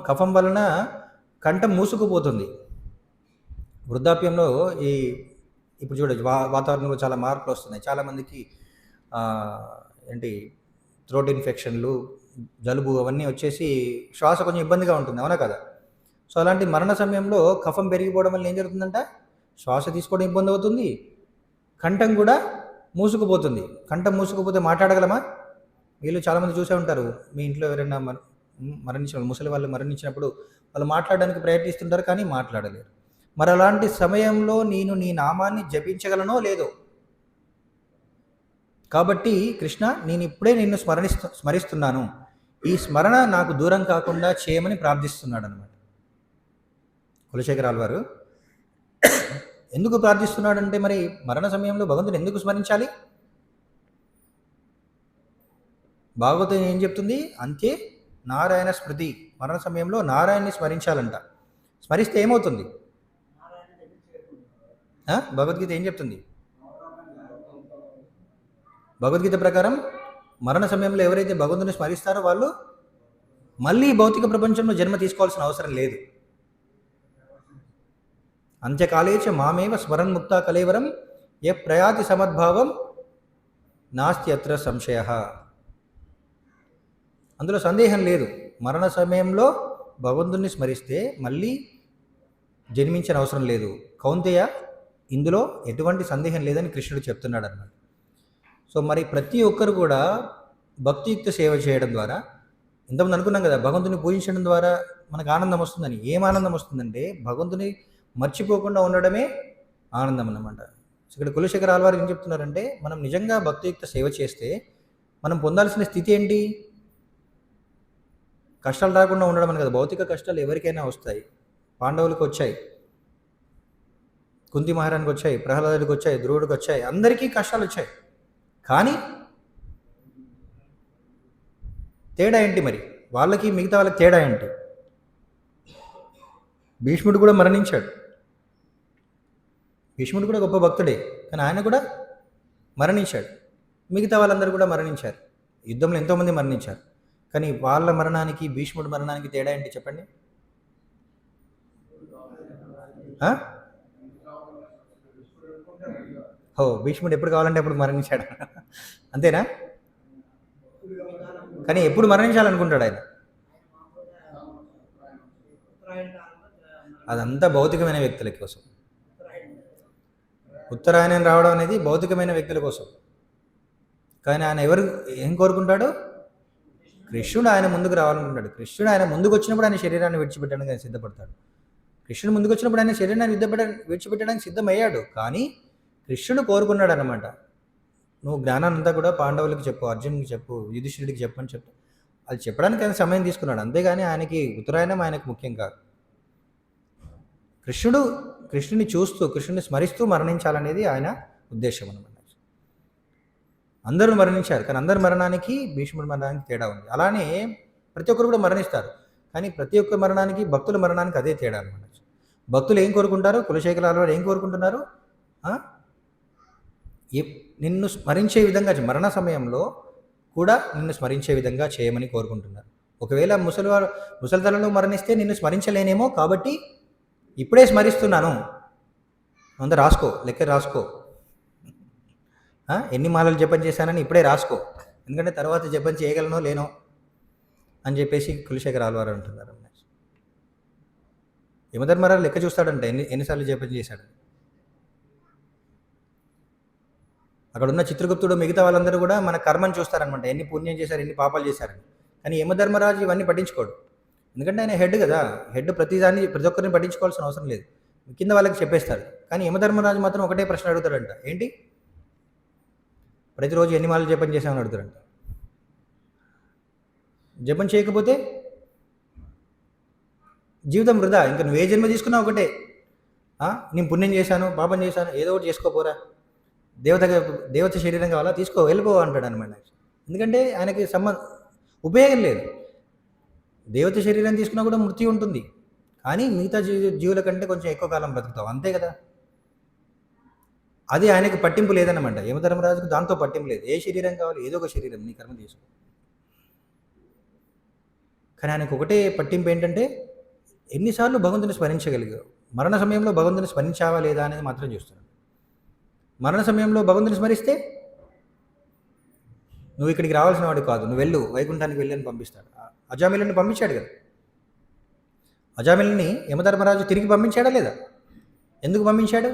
కఫం వలన కంఠం మూసుకుపోతుంది. వృద్ధాప్యంలో ఇప్పుడు చూడొచ్చు వాతావరణంలో చాలా మార్పులు వస్తున్నాయి. చాలామందికి ఏంటి థ్రోట్ ఇన్ఫెక్షన్లు, జలుబు అవన్నీ వచ్చేసి శ్వాస కొంచెం ఇబ్బందిగా ఉంటుంది, అవునా కదా? సో అలాంటి మరణ సమయంలో కఫం పెరిగిపోవడం వల్ల ఏం జరుగుతుందంట? శ్వాస తీసుకోవడం ఇబ్బంది అవుతుంది, కంఠం కూడా మూసుకుపోతుంది. కంఠం మూసుకుపోతే మాట్లాడగలమా? వీళ్ళు చాలామంది చూసే ఉంటారు, మీ ఇంట్లో ఎవరైనా మరణించిన ముసలి వాళ్ళు మరణించినప్పుడు వాళ్ళు మాట్లాడడానికి ప్రయత్నిస్తుంటారు, కానీ మాట్లాడలేరు. మరి అలాంటి సమయంలో నేను నీ నామాన్ని జపించగలనో లేదో. కాబట్టి కృష్ణ, నేను ఇప్పుడే నిన్ను స్మరిస్తున్నాను, ఈ స్మరణ నాకు దూరం కాకుండా చేయమని ప్రార్థిస్తున్నాడు అనమాట కులశేఖర ఆళ్వారు. ఎందుకు ప్రార్థిస్తున్నాడంటే, మరి మరణ సమయంలో భగవంతుని ఎందుకు స్మరించాలి? భాగవతం ఏం చెప్తుంది? అంతే నారాయణ స్మృతి. మరణ సమయంలో నారాయణని స్మరించాలంట. స్మరిస్తే ఏమవుతుంది? భగవద్గీత ఏం చెప్తుంది? భగవద్గీత ప్రకారం మరణ సమయంలో ఎవరైతే భగవంతుని స్మరిస్తారో వాళ్ళు మళ్ళీ భౌతిక ప్రపంచంలో జన్మ తీసుకోవాల్సిన అవసరం లేదు. అంత్యకాలేచ మామేవ స్మరన్ ముక్త కలేవరం ఏ ప్రయాతి సమద్భావం నాస్తి అత్ర సంశయ. అందులో సందేహం లేదు. మరణ సమయంలో భగవంతుని స్మరిస్తే మళ్ళీ జన్మించిన అవసరం లేదు. కౌంతేయ, ఇందులో ఎటువంటి సందేహం లేదని కృష్ణుడు చెప్తున్నాడు అన్నమాట. సో మరి ప్రతి ఒక్కరు కూడా భక్తియుక్త సేవ చేయడం ద్వారా, ఇంతకుముందు అనుకున్నాం కదా, భగవంతుని పూజించడం ద్వారా మనకు ఆనందం వస్తుందని. ఏం ఆనందం వస్తుందంటే భగవంతుని మర్చిపోకుండా ఉండడమే ఆనందం అన్నమాట. ఇక్కడ కులశేఖర ఆళ్వారు ఏం చెప్తున్నారంటే, మనం నిజంగా భక్తియుక్త సేవ చేస్తే మనం పొందాల్సిన స్థితి ఏంటి? కష్టాలు రాకుండా ఉండడం అని కదా. భౌతిక కష్టాలు ఎవరికైనా వస్తాయి, పాండవులకు వచ్చాయి, కుంతి మహారానికి వచ్చాయి, ప్రహ్లాదుడికి వచ్చాయి, ధ్రువుడికి వచ్చాయి, అందరికీ కష్టాలు వచ్చాయి. కానీ తేడా ఏంటి మరి? వాళ్ళకి మిగతా వాళ్ళకి తేడా ఏంటి? భీష్ముడు కూడా మరణించాడు. భీష్ముడు కూడా గొప్ప భక్తుడే, కానీ ఆయన కూడా మరణించాడు. మిగతా వాళ్ళందరూ కూడా మరణించారు. యుద్ధంలో ఎంతోమంది మరణించారు. కానీ వాళ్ళ మరణానికి భీష్ముడి మరణానికి తేడా ఏంటి చెప్పండి? భీష్ముడు ఎప్పుడు కావాలంటే అప్పుడు మరణించాడు. అంతేనా? కానీ ఎప్పుడు మరణించాలనుకుంటాడు ఆయన? అదంతా భౌతికమైన వ్యక్తుల కోసం. ఉత్తరాయణం రావడం అనేది భౌతికమైన వ్యక్తుల కోసం. కానీ ఆయన ఏం కోరుకుంటాడు? కృష్ణుడు ఆయన ముందుకు రావాలనుకుంటాడు. కృష్ణుడు ఆయన ముందుకు వచ్చినప్పుడు ఆయన శరీరాన్ని విడిచిపెట్టడానికి ఆయన సిద్ధపడతాడు. కృష్ణుడు ముందుకు వచ్చినప్పుడు ఆయన శరీరాన్ని విడిచిపెట్టడానికి సిద్ధమయ్యాడు. కానీ కృష్ణుడు కోరుకున్నాడు అన్నమాట, నువ్వు జ్ఞానాన్నంతా కూడా పాండవులకి చెప్పు, అర్జునుడికి చెప్పు, యుధిష్ఠిరుడికి చెప్పు అని చెప్పు. అది చెప్పడానికి ఆయన సమయం తీసుకున్నాడు. అంతేగాని ఆయనకి ఉత్తరాయణం ఆయనకు ముఖ్యం కాదు. కృష్ణుని చూస్తూ, కృష్ణుని స్మరిస్తూ మరణించాలనేది ఆయన ఉద్దేశం అన్నమాట. అందరూ మరణించారు, కానీ అందరి మరణానికి భీష్ముడి మరణానికి తేడా ఉంది. అలానే ప్రతి ఒక్కరు కూడా మరణిస్తారు, కానీ ప్రతి ఒక్క మరణానికి, భక్తుల మరణానికి అదే తేడా అనమాట. భక్తులు ఏం కోరుకుంటారు? కులశేఖరాల వారు ఏం కోరుకుంటున్నారు? నిన్ను స్మరించే విధంగా, మరణ సమయంలో కూడా నిన్ను స్మరించే విధంగా చేయమని కోరుకుంటున్నారు. ఒకవేళ ముసలితనంలో మరణిస్తే నిన్ను స్మరించలేనేమో, కాబట్టి ఇప్పుడే స్మరిస్తున్నాను, అంత రాసుకో, లెక్క రాసుకో, ఎన్ని మాలలు జపం చేశానని ఇప్పుడే రాసుకో, ఎందుకంటే తర్వాత జపం చేయగలనో లేనో అని చెప్పేసి కులశేఖర ఆళ్వారు అంటున్నారు. యమధర్మరాజు లెక్క చూస్తాడంట, ఎన్నిసార్లు జపం చేశాడు. అక్కడ ఉన్న చిత్రగుప్తుడు, మిగతా వాళ్ళందరూ కూడా మన కర్మని చూస్తారనమాట, ఎన్ని పుణ్యం చేశారు, ఎన్ని పాపాలు చేశారని. కానీ యమధర్మరాజు ఇవన్నీ పట్టించుకోడు, ఎందుకంటే ఆయన హెడ్ కదా. హెడ్ ప్రతి ఒక్కరిని పట్టించుకోవాల్సిన అవసరం లేదు, కింద వాళ్ళకి చెప్పేస్తారు. కానీ యమధర్మరాజు మాత్రం ఒకటే ప్రశ్న అడుగుతాడంట, ఏంటి? ప్రతిరోజు ఎన్ని మాలలు జపం చేశామని అడుగుతారంట. జపం చేయకపోతే జీవితం వృధా, ఇంకా నువ్వు ఏ జన్మ తీసుకున్నా ఒకటే. నేను పుణ్యం చేశాను, పాపం చేశాను, ఏదో ఒకటి చేసుకోపోరా, దేవత శరీరం కావాలా, తీసుకో, వెళ్ళిపో అంటాడు అనమాట. ఎందుకంటే ఆయనకి ఉపయోగం లేదు. దేవత శరీరం తీసుకున్నా కూడా మృత్యు ఉంటుంది, కానీ మిగతా జీవుల కంటే కొంచెం ఎక్కువ కాలం బ్రతుకుతావు, అంతే కదా. అది ఆయనకి పట్టింపు లేదన్నమాట. యమధర్మరాజుకు దాంతో పట్టింపు లేదు. ఏ శరీరం కావాలి, ఏదో ఒక శరీరం, నీ కర్మ తీసుకో. కానీ ఆయనకు ఒకటే పట్టింపు, ఏంటంటే ఎన్నిసార్లు భగవంతుని స్మరించగలిగావు, మరణ సమయంలో భగవంతుని స్మరించావా లేదా అనేది మాత్రం చూస్తున్నాడు. మరణ సమయంలో భగవంతుని స్మరిస్తే నువ్వు ఇక్కడికి రావాల్సిన వాడు కాదు, నువ్వు వెళ్ళు, వైకుంఠానికి వెళ్ళని పంపిస్తాడు. అజామిలని పంపించాడు కదా. అజామిలని యమధర్మరాజు తిరిగి పంపించాడా లేదా? ఎందుకు పంపించాడు?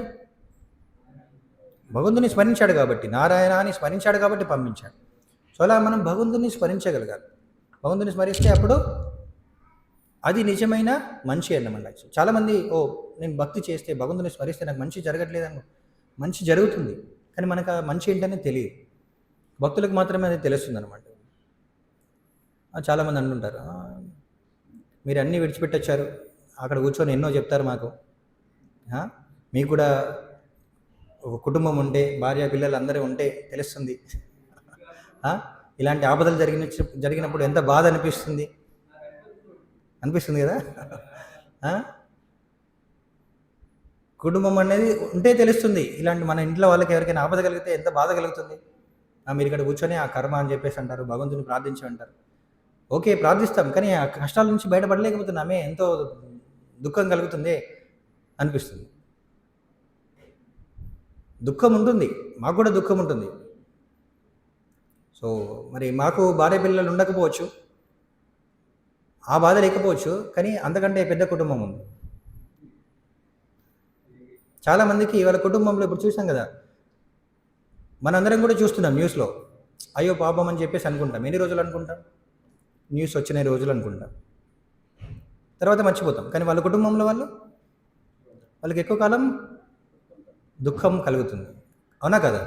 భగవంతుని స్మరించాడు కాబట్టి, నారాయణ అని స్మరించాడు కాబట్టి పంపించాడు. సో అలా మనం భగవంతుని స్మరించగలగాలి. భగవంతుని స్మరిస్తే అప్పుడు అది నిజమైన మంచి అన్నమాట. చాలామంది నేను భక్తి చేస్తే, భగవంతుని స్మరిస్తే నాకు మంచి జరగట్లేదని. మంచి జరుగుతుంది, కానీ మనకు ఆ మంచి ఏంటనే తెలియదు. భక్తులకు మాత్రమే అది తెలుస్తుంది అనమాట. చాలామంది అంటుంటారు, మీరు అన్నీ విడిచిపెట్టొచ్చారు, అక్కడ కూర్చొని ఎన్నో చెప్తారు మాకు, మీకు కూడా ఒక కుటుంబం ఉంటే, భార్య పిల్లలు అందరూ ఉంటే తెలుస్తుంది, ఇలాంటి ఆపదలు జరిగినప్పుడు ఎంత బాధ అనిపిస్తుంది కదా. కుటుంబం అనేది ఉంటే తెలుస్తుంది. ఇలాంటి మన ఇంట్లో వాళ్ళకి ఎవరికైనా ఆపద కలిగితే ఎంత బాధ కలుగుతుంది. మీరు ఇక్కడ కూర్చొని ఆ కర్మ అని చెప్పేసి అంటారు, భగవంతుని ప్రార్థించి అంటారు. ఓకే, ప్రార్థిస్తాం, కానీ ఆ కష్టాల నుంచి బయటపడలేకపోతున్నామే, ఎంతో దుఃఖం కలుగుతుంది అనిపిస్తుంది. దుఃఖం ఉంటుంది, మాకు కూడా దుఃఖం ఉంటుంది. సో మరి మాకు భార్య పిల్లలు ఉండకపోవచ్చు, ఆ బాధ లేకపోవచ్చు, కానీ అంతకంటే పెద్ద కుటుంబం ఉంది. చాలామందికి వాళ్ళ కుటుంబంలో, ఇప్పుడు చూసాం కదా, మనందరం కూడా చూస్తున్నాం న్యూస్లో, అయ్యో పాపం అని చెప్పేసి అనుకుంటాం. ఎన్ని రోజులు అనుకుంటాం? న్యూస్ వచ్చిన రోజులు అనుకుంటాం, తర్వాత మర్చిపోతాం. కానీ వాళ్ళ కుటుంబంలో వాళ్ళకి ఎక్కువ కాలం దుఃఖం కలుగుతుంది, అవునా కదా?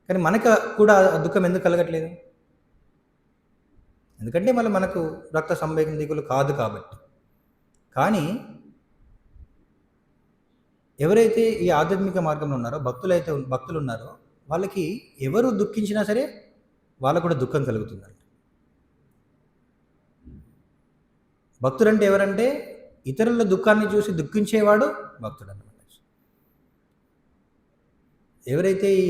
కానీ మనకు కూడా దుఃఖం ఎందుకు కలగట్లేదు? ఎందుకంటే మనకు రక్త సంవేదకులు కాదు కాబట్టి. కానీ ఎవరైతే ఈ ఆధ్యాత్మిక మార్గంలో ఉన్నారో భక్తులు ఉన్నారో వాళ్ళకి ఎవరు దుఃఖించినా సరే వాళ్ళకు కూడా దుఃఖం కలుగుతుందంట. భక్తుడంటే ఎవరంటే ఇతరుల దుఃఖాన్ని చూసి దుఃఖించేవాడు భక్తుడు అన్నమాట. ఎవరైతే ఈ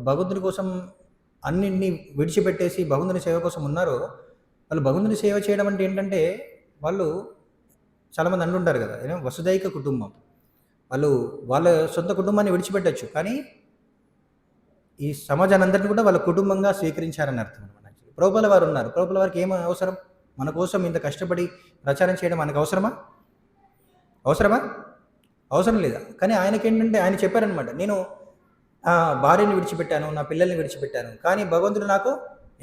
భగవంతుని కోసం అన్నింటినీ విడిచిపెట్టేసి భగవంతుని సేవ కోసం ఉన్నారో వాళ్ళు భగవంతుని సేవ చేయడం అంటే ఏంటంటే వాళ్ళు చాలామంది అంటుంటారు కదా, వసుదైక కుటుంబం. వాళ్ళు వాళ్ళ సొంత కుటుంబాన్ని విడిచిపెట్టచ్చు, కానీ ఈ సమాజాన్ని అందరినీ కూడా వాళ్ళ కుటుంబంగా స్వీకరించారని అర్థం అనమాట. ప్రభుపాల వారు ఉన్నారు. ప్రభుపాల వారికి ఏం అవసరం? మన కోసం ఇంత కష్టపడి ప్రచారం చేయడం మనకు అవసరమా? అవసరం లేదా? కానీ ఆయనకేంటంటే ఆయన చెప్పారనమాట, నేను భార్యని విడిచిపెట్టాను, నా పిల్లల్ని విడిచిపెట్టాను, కానీ భగవంతుడు నాకు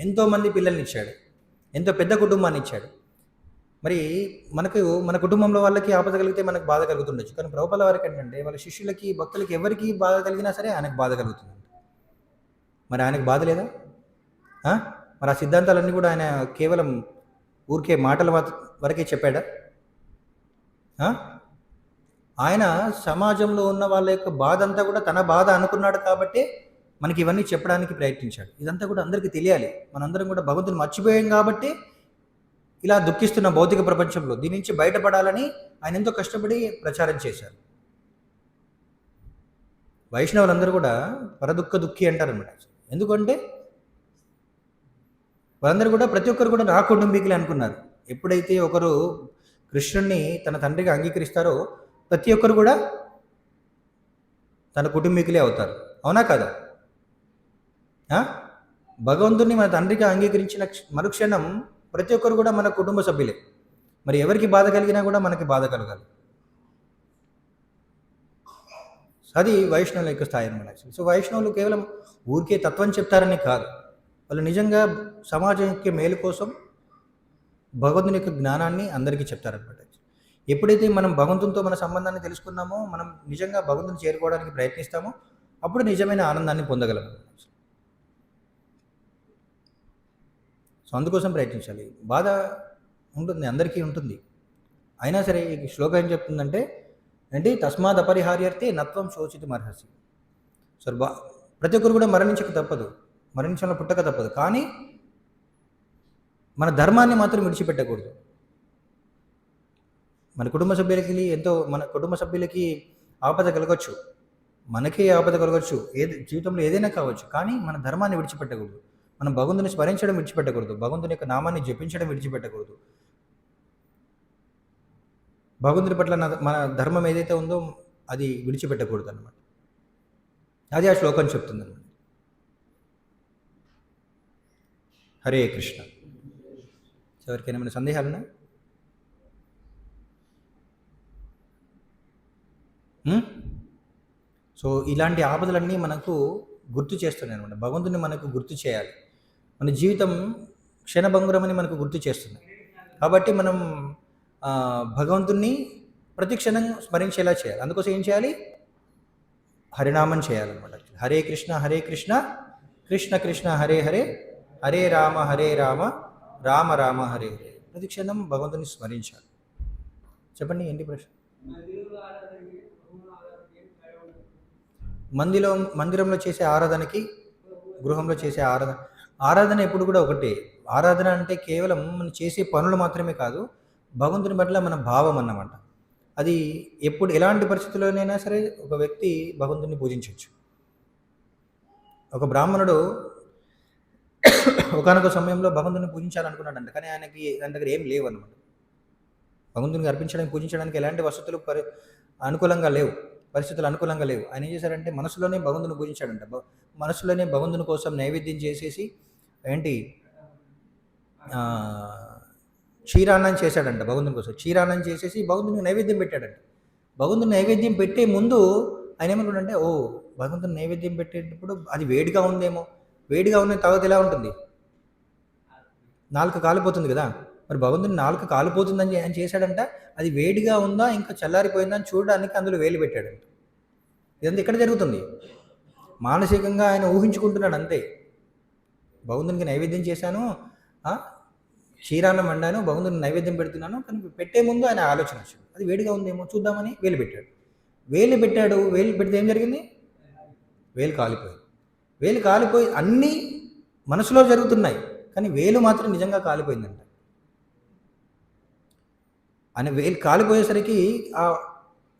ఎంతోమంది పిల్లల్ని ఇచ్చాడు, ఎంతో పెద్ద కుటుంబాన్ని ఇచ్చాడు. మరి మన కుటుంబంలో వాళ్ళకి ఆపద కలిగితే మనకు బాధ కలుగుతుండొచ్చు, కానీ ప్రభుపాల వారికి ఏంటంటే వాళ్ళ శిష్యులకి భక్తులకి ఎవరికి బాధ కలిగినా సరే ఆయనకు బాధ కలుగుతుంది. మరి ఆయనకు బాధ లేదా? మరి ఆ సిద్ధాంతాలన్నీ కూడా ఆయన కేవలం ఊరికే మాటల వరకే చెప్పాడా? ఆయన సమాజంలో ఉన్న వాళ్ళ యొక్క బాధ అంతా కూడా తన బాధ అనుకున్నాడు కాబట్టి మనకి ఇవన్నీ చెప్పడానికి ప్రయత్నించాడు. ఇదంతా కూడా అందరికీ తెలియాలి. మనందరం కూడా భగవంతుని మర్చిపోయాం కాబట్టి ఇలా దుఃఖిస్తున్న భౌతిక ప్రపంచంలో దీని నుంచి బయటపడాలని ఆయన ఎంతో కష్టపడి ప్రచారం చేశారు. వైష్ణవులందరూ కూడా పరదుఃఖ దుఃఖి అంటారన్నమాట. ఎందుకంటే వాళ్ళందరూ కూడా ప్రతి ఒక్కరు కూడా నా కుటుంబీకులే అనుకున్నారు. ఎప్పుడైతే ఒకరు కృష్ణుణ్ణి తన తండ్రిగా అంగీకరిస్తారో ప్రతి ఒక్కరు కూడా తన కుటుంబీకులే అవుతారు. అవునా కదా? భగవంతుని మన తండ్రిగా అంగీకరించిన మరుక్షణం ప్రతి ఒక్కరు కూడా మన కుటుంబ సభ్యులే. మరి ఎవరికి బాధ కలిగినా కూడా మనకి బాధ కలగాలి. అది వైష్ణవుల యొక్క స్థాయి అన్నమాట. సో వైష్ణవులు కేవలం ఊరికే తత్వం చెప్తారని కాదు, వాళ్ళు నిజంగా సమాజం యొక్క మేలు కోసం భగవంతుని యొక్క జ్ఞానాన్ని అందరికీ చెప్తారనమాట. ఎప్పుడైతే మనం భగవంతునితో మన సంబంధాన్ని తెలుసుకున్నామో, మనం నిజంగా భగవంతుని చేరుకోవడానికి ప్రయత్నిస్తామో అప్పుడు నిజమైన ఆనందాన్ని పొందగలము. సో అందుకోసం ప్రయత్నించాలి. బాధ ఉంటుంది, అందరికీ ఉంటుంది. అయినా సరే ఈ శ్లోకం ఏం చెప్తుందంటే ఏంటి, తస్మాత్ అపరిహార్యర్థే నత్వం శోచితుం అర్హసి. సో ప్రతి ఒక్కరు కూడా మరణించక తప్పదు, మరణించడంలో పుట్టక తప్పదు, కానీ మన ధర్మాన్ని మాత్రం విడిచిపెట్టకూడదు. మన కుటుంబ సభ్యులకి ఆపద కలగచ్చు, మనకే ఆపద కలగచ్చు, జీవితంలో ఏదైనా కావచ్చు, కానీ మన ధర్మాన్ని విడిచిపెట్టకూడదు. మనం భగవంతుని స్మరించడం విడిచిపెట్టకూడదు, భగవంతుని యొక్క నామాన్ని జపించడం విడిచిపెట్టకూడదు. భగవంతుని పట్ల మన ధర్మం ఏదైతే ఉందో అది విడిచిపెట్టకూడదు అన్నమాట. అది ఆ శ్లోకం చెప్తుందన్నమాట. హరే కృష్ణ. ఎవరికైనా ఏమైనా సందేహాలున్నా? సో ఇలాంటి ఆపదలన్నీ మనకు గుర్తు చేస్తున్నాయి అనమాట. భగవంతుని మనకు గుర్తు చేయాలి. మన జీవితం క్షణభంగురమని మనకు గుర్తు చేస్తుంది. కాబట్టి మనం భగవంతుణ్ణి ప్రతి క్షణం స్మరించేలా చేయాలి. అందుకోసం ఏం చేయాలి? హరినామం చేయాలన్నమాట. హరే కృష్ణ కృష్ణ కృష్ణ హరే హరే, హరే రామ రామ రామ హరే హరే. ప్రతి క్షణం భగవంతుని స్మరించాలి. చెప్పండి, ఏంటి ప్రశ్న? మందిరంలో చేసే ఆరాధనకి గృహంలో చేసే ఆరాధన ఎప్పుడు కూడా ఒకటే. ఆరాధన అంటే కేవలం మనం చేసే పనులు మాత్రమే కాదు, భగవంతుని పట్ల మన భావం అన్నమాట. అది ఎలాంటి పరిస్థితుల్లోనైనా సరే ఒక వ్యక్తి భగవంతుని పూజించవచ్చు. ఒక బ్రాహ్మణుడు ఒకానొక సమయంలో భగవంతుని పూజించాలనుకున్నాడంట, కానీ ఆయన దగ్గర ఏం లేవు అన్నమాట. భగవంతునికి పూజించడానికి ఎలాంటి వసతులు అనుకూలంగా లేవు, పరిస్థితులు అనుకూలంగా లేవు. ఆయన ఏం చేశారంటే మనసులోనే భగవంతుని పూజించాడంట. మనసులోనే భగవంతుని కోసం నైవేద్యం చేసేసి క్షీరాన్నం చేశాడంట. భగవంతుని కోసం క్షీరాన్నం చేసేసి భగవంతునికి నైవేద్యం పెట్టాడంట. భగవంతుని నైవేద్యం పెట్టే ముందు ఆయన ఏమనుకుంటే, భగవంతుని నైవేద్యం పెట్టేటప్పుడు అది వేడిగా ఉందేమో, వేడిగా ఉన్న తర్వాత ఎలా ఉంటుంది? నాలుక కాలిపోతుంది కదా. మరి భగవంతుని నాలుక కాలిపోతుందని ఆయన చేశాడంట. అది వేడిగా ఉందా ఇంకా చల్లారిపోయిందా అని చూడడానికి అందులో వేలు పెట్టాడంట. ఇదంతా ఎక్కడ జరుగుతుంది? మానసికంగా ఆయన ఊహించుకుంటున్నాడు అంతే. భగవంతునికి నైవేద్యం చేశాను, క్షీరాన్నం వండాను, భగవంతుని నైవేద్యం పెడుతున్నాను, కానీ పెట్టే ముందు ఆయన ఆలోచన వచ్చింది, అది వేడిగా ఉందేమో చూద్దామని వేలు పెట్టాడు. వేలు పెట్టాడు, వేలు పెడితే ఏం జరిగింది? వేలు కాలిపోయింది. వేలు కాలిపోయి అన్నీ మనసులో జరుగుతున్నాయి, కానీ వేలు మాత్రం నిజంగా కాలిపోయిందంట. ఆయన వేలు కాలిపోయేసరికి ఆ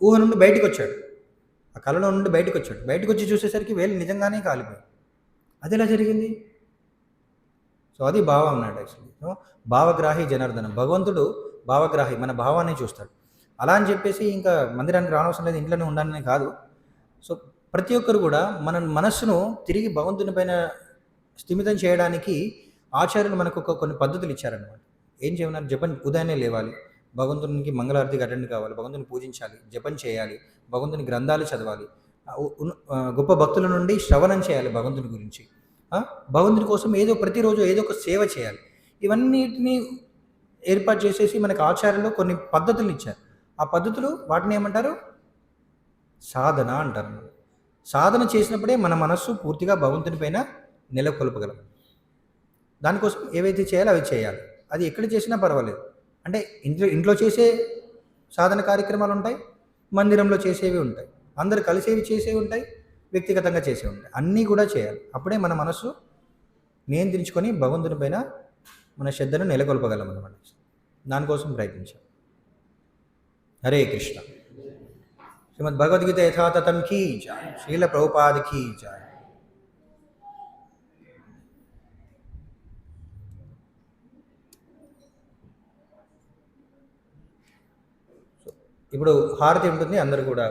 ఊహ నుండి బయటకొచ్చాడు, ఆ కలలో నుండి బయటకొచ్చాడు. బయటకొచ్చి చూసేసరికి వేలు నిజంగానే కాలిపోయింది. అది ఎలా జరిగింది? సో అది భావం అన్నాడు యాక్చువల్లీ. సో భావగ్రాహి జనార్దనం. భగవంతుడు భావగ్రాహి, మన భావాన్ని చూస్తాడు. అలా అని చెప్పేసి ఇంకా మందిరానికి రానవసరం లేదు, ఇంట్లోనే ఉండాలని కాదు. సో ప్రతి ఒక్కరు కూడా మన మనస్సును తిరిగి భగవంతుని పైన స్థిమితం చేయడానికి ఆచార్యులు మనకు కొన్ని పద్ధతులు ఇచ్చారనమాట. ఏం చేయమన్నారు? జపం, ఉదయాన్నే లేవాలి, భగవంతునికి మంగళారతికి అటెండ్ కావాలి, భగవంతుని పూజించాలి, జపం చేయాలి, భగవంతుని గ్రంథాలు చదవాలి, గొప్ప భక్తుల నుండి శ్రవణం చేయాలి భగవంతుని గురించి, భగవంతుని కోసం ప్రతిరోజు ఏదో ఒక సేవ చేయాలి. ఇవన్నిటిని ఏర్పాటు చేసేసి మనకు ఆచార్యులు కొన్ని పద్ధతులు ఇచ్చారు. ఆ పద్ధతులు వాటిని ఏమంటారు? సాధన అంటారు. సాధన చేసినప్పుడే మన మనస్సు పూర్తిగా భగవంతుని పైన నెలకొల్పగలం. దానికోసం ఏవైతే చేయాలో అవి చేయాలి. అది ఎక్కడ చేసినా పర్వాలేదు. అంటే ఇంట్లో చేసే సాధన కార్యక్రమాలు ఉంటాయి, మందిరంలో చేసేవి ఉంటాయి, అందరు కలిసేవి చేసేవి ఉంటాయి, వ్యక్తిగతంగా చేసేవి ఉంటాయి. అన్నీ కూడా చేయాలి. అప్పుడే మన మనస్సు నియంత్రించుకొని భగవంతుని పైన మన శ్రద్ధను నెలకొల్పగలం అన్నమాట. దానికోసం ప్రయత్నించాం. హరే కృష్ణ. శ్రీమద్ భగవద్గీత యథాతథం కీ జై, శ్రీల ప్రభుపాద కీ జై. ఇప్పుడు హారతి ఉంటుంది, అందరూ కూడా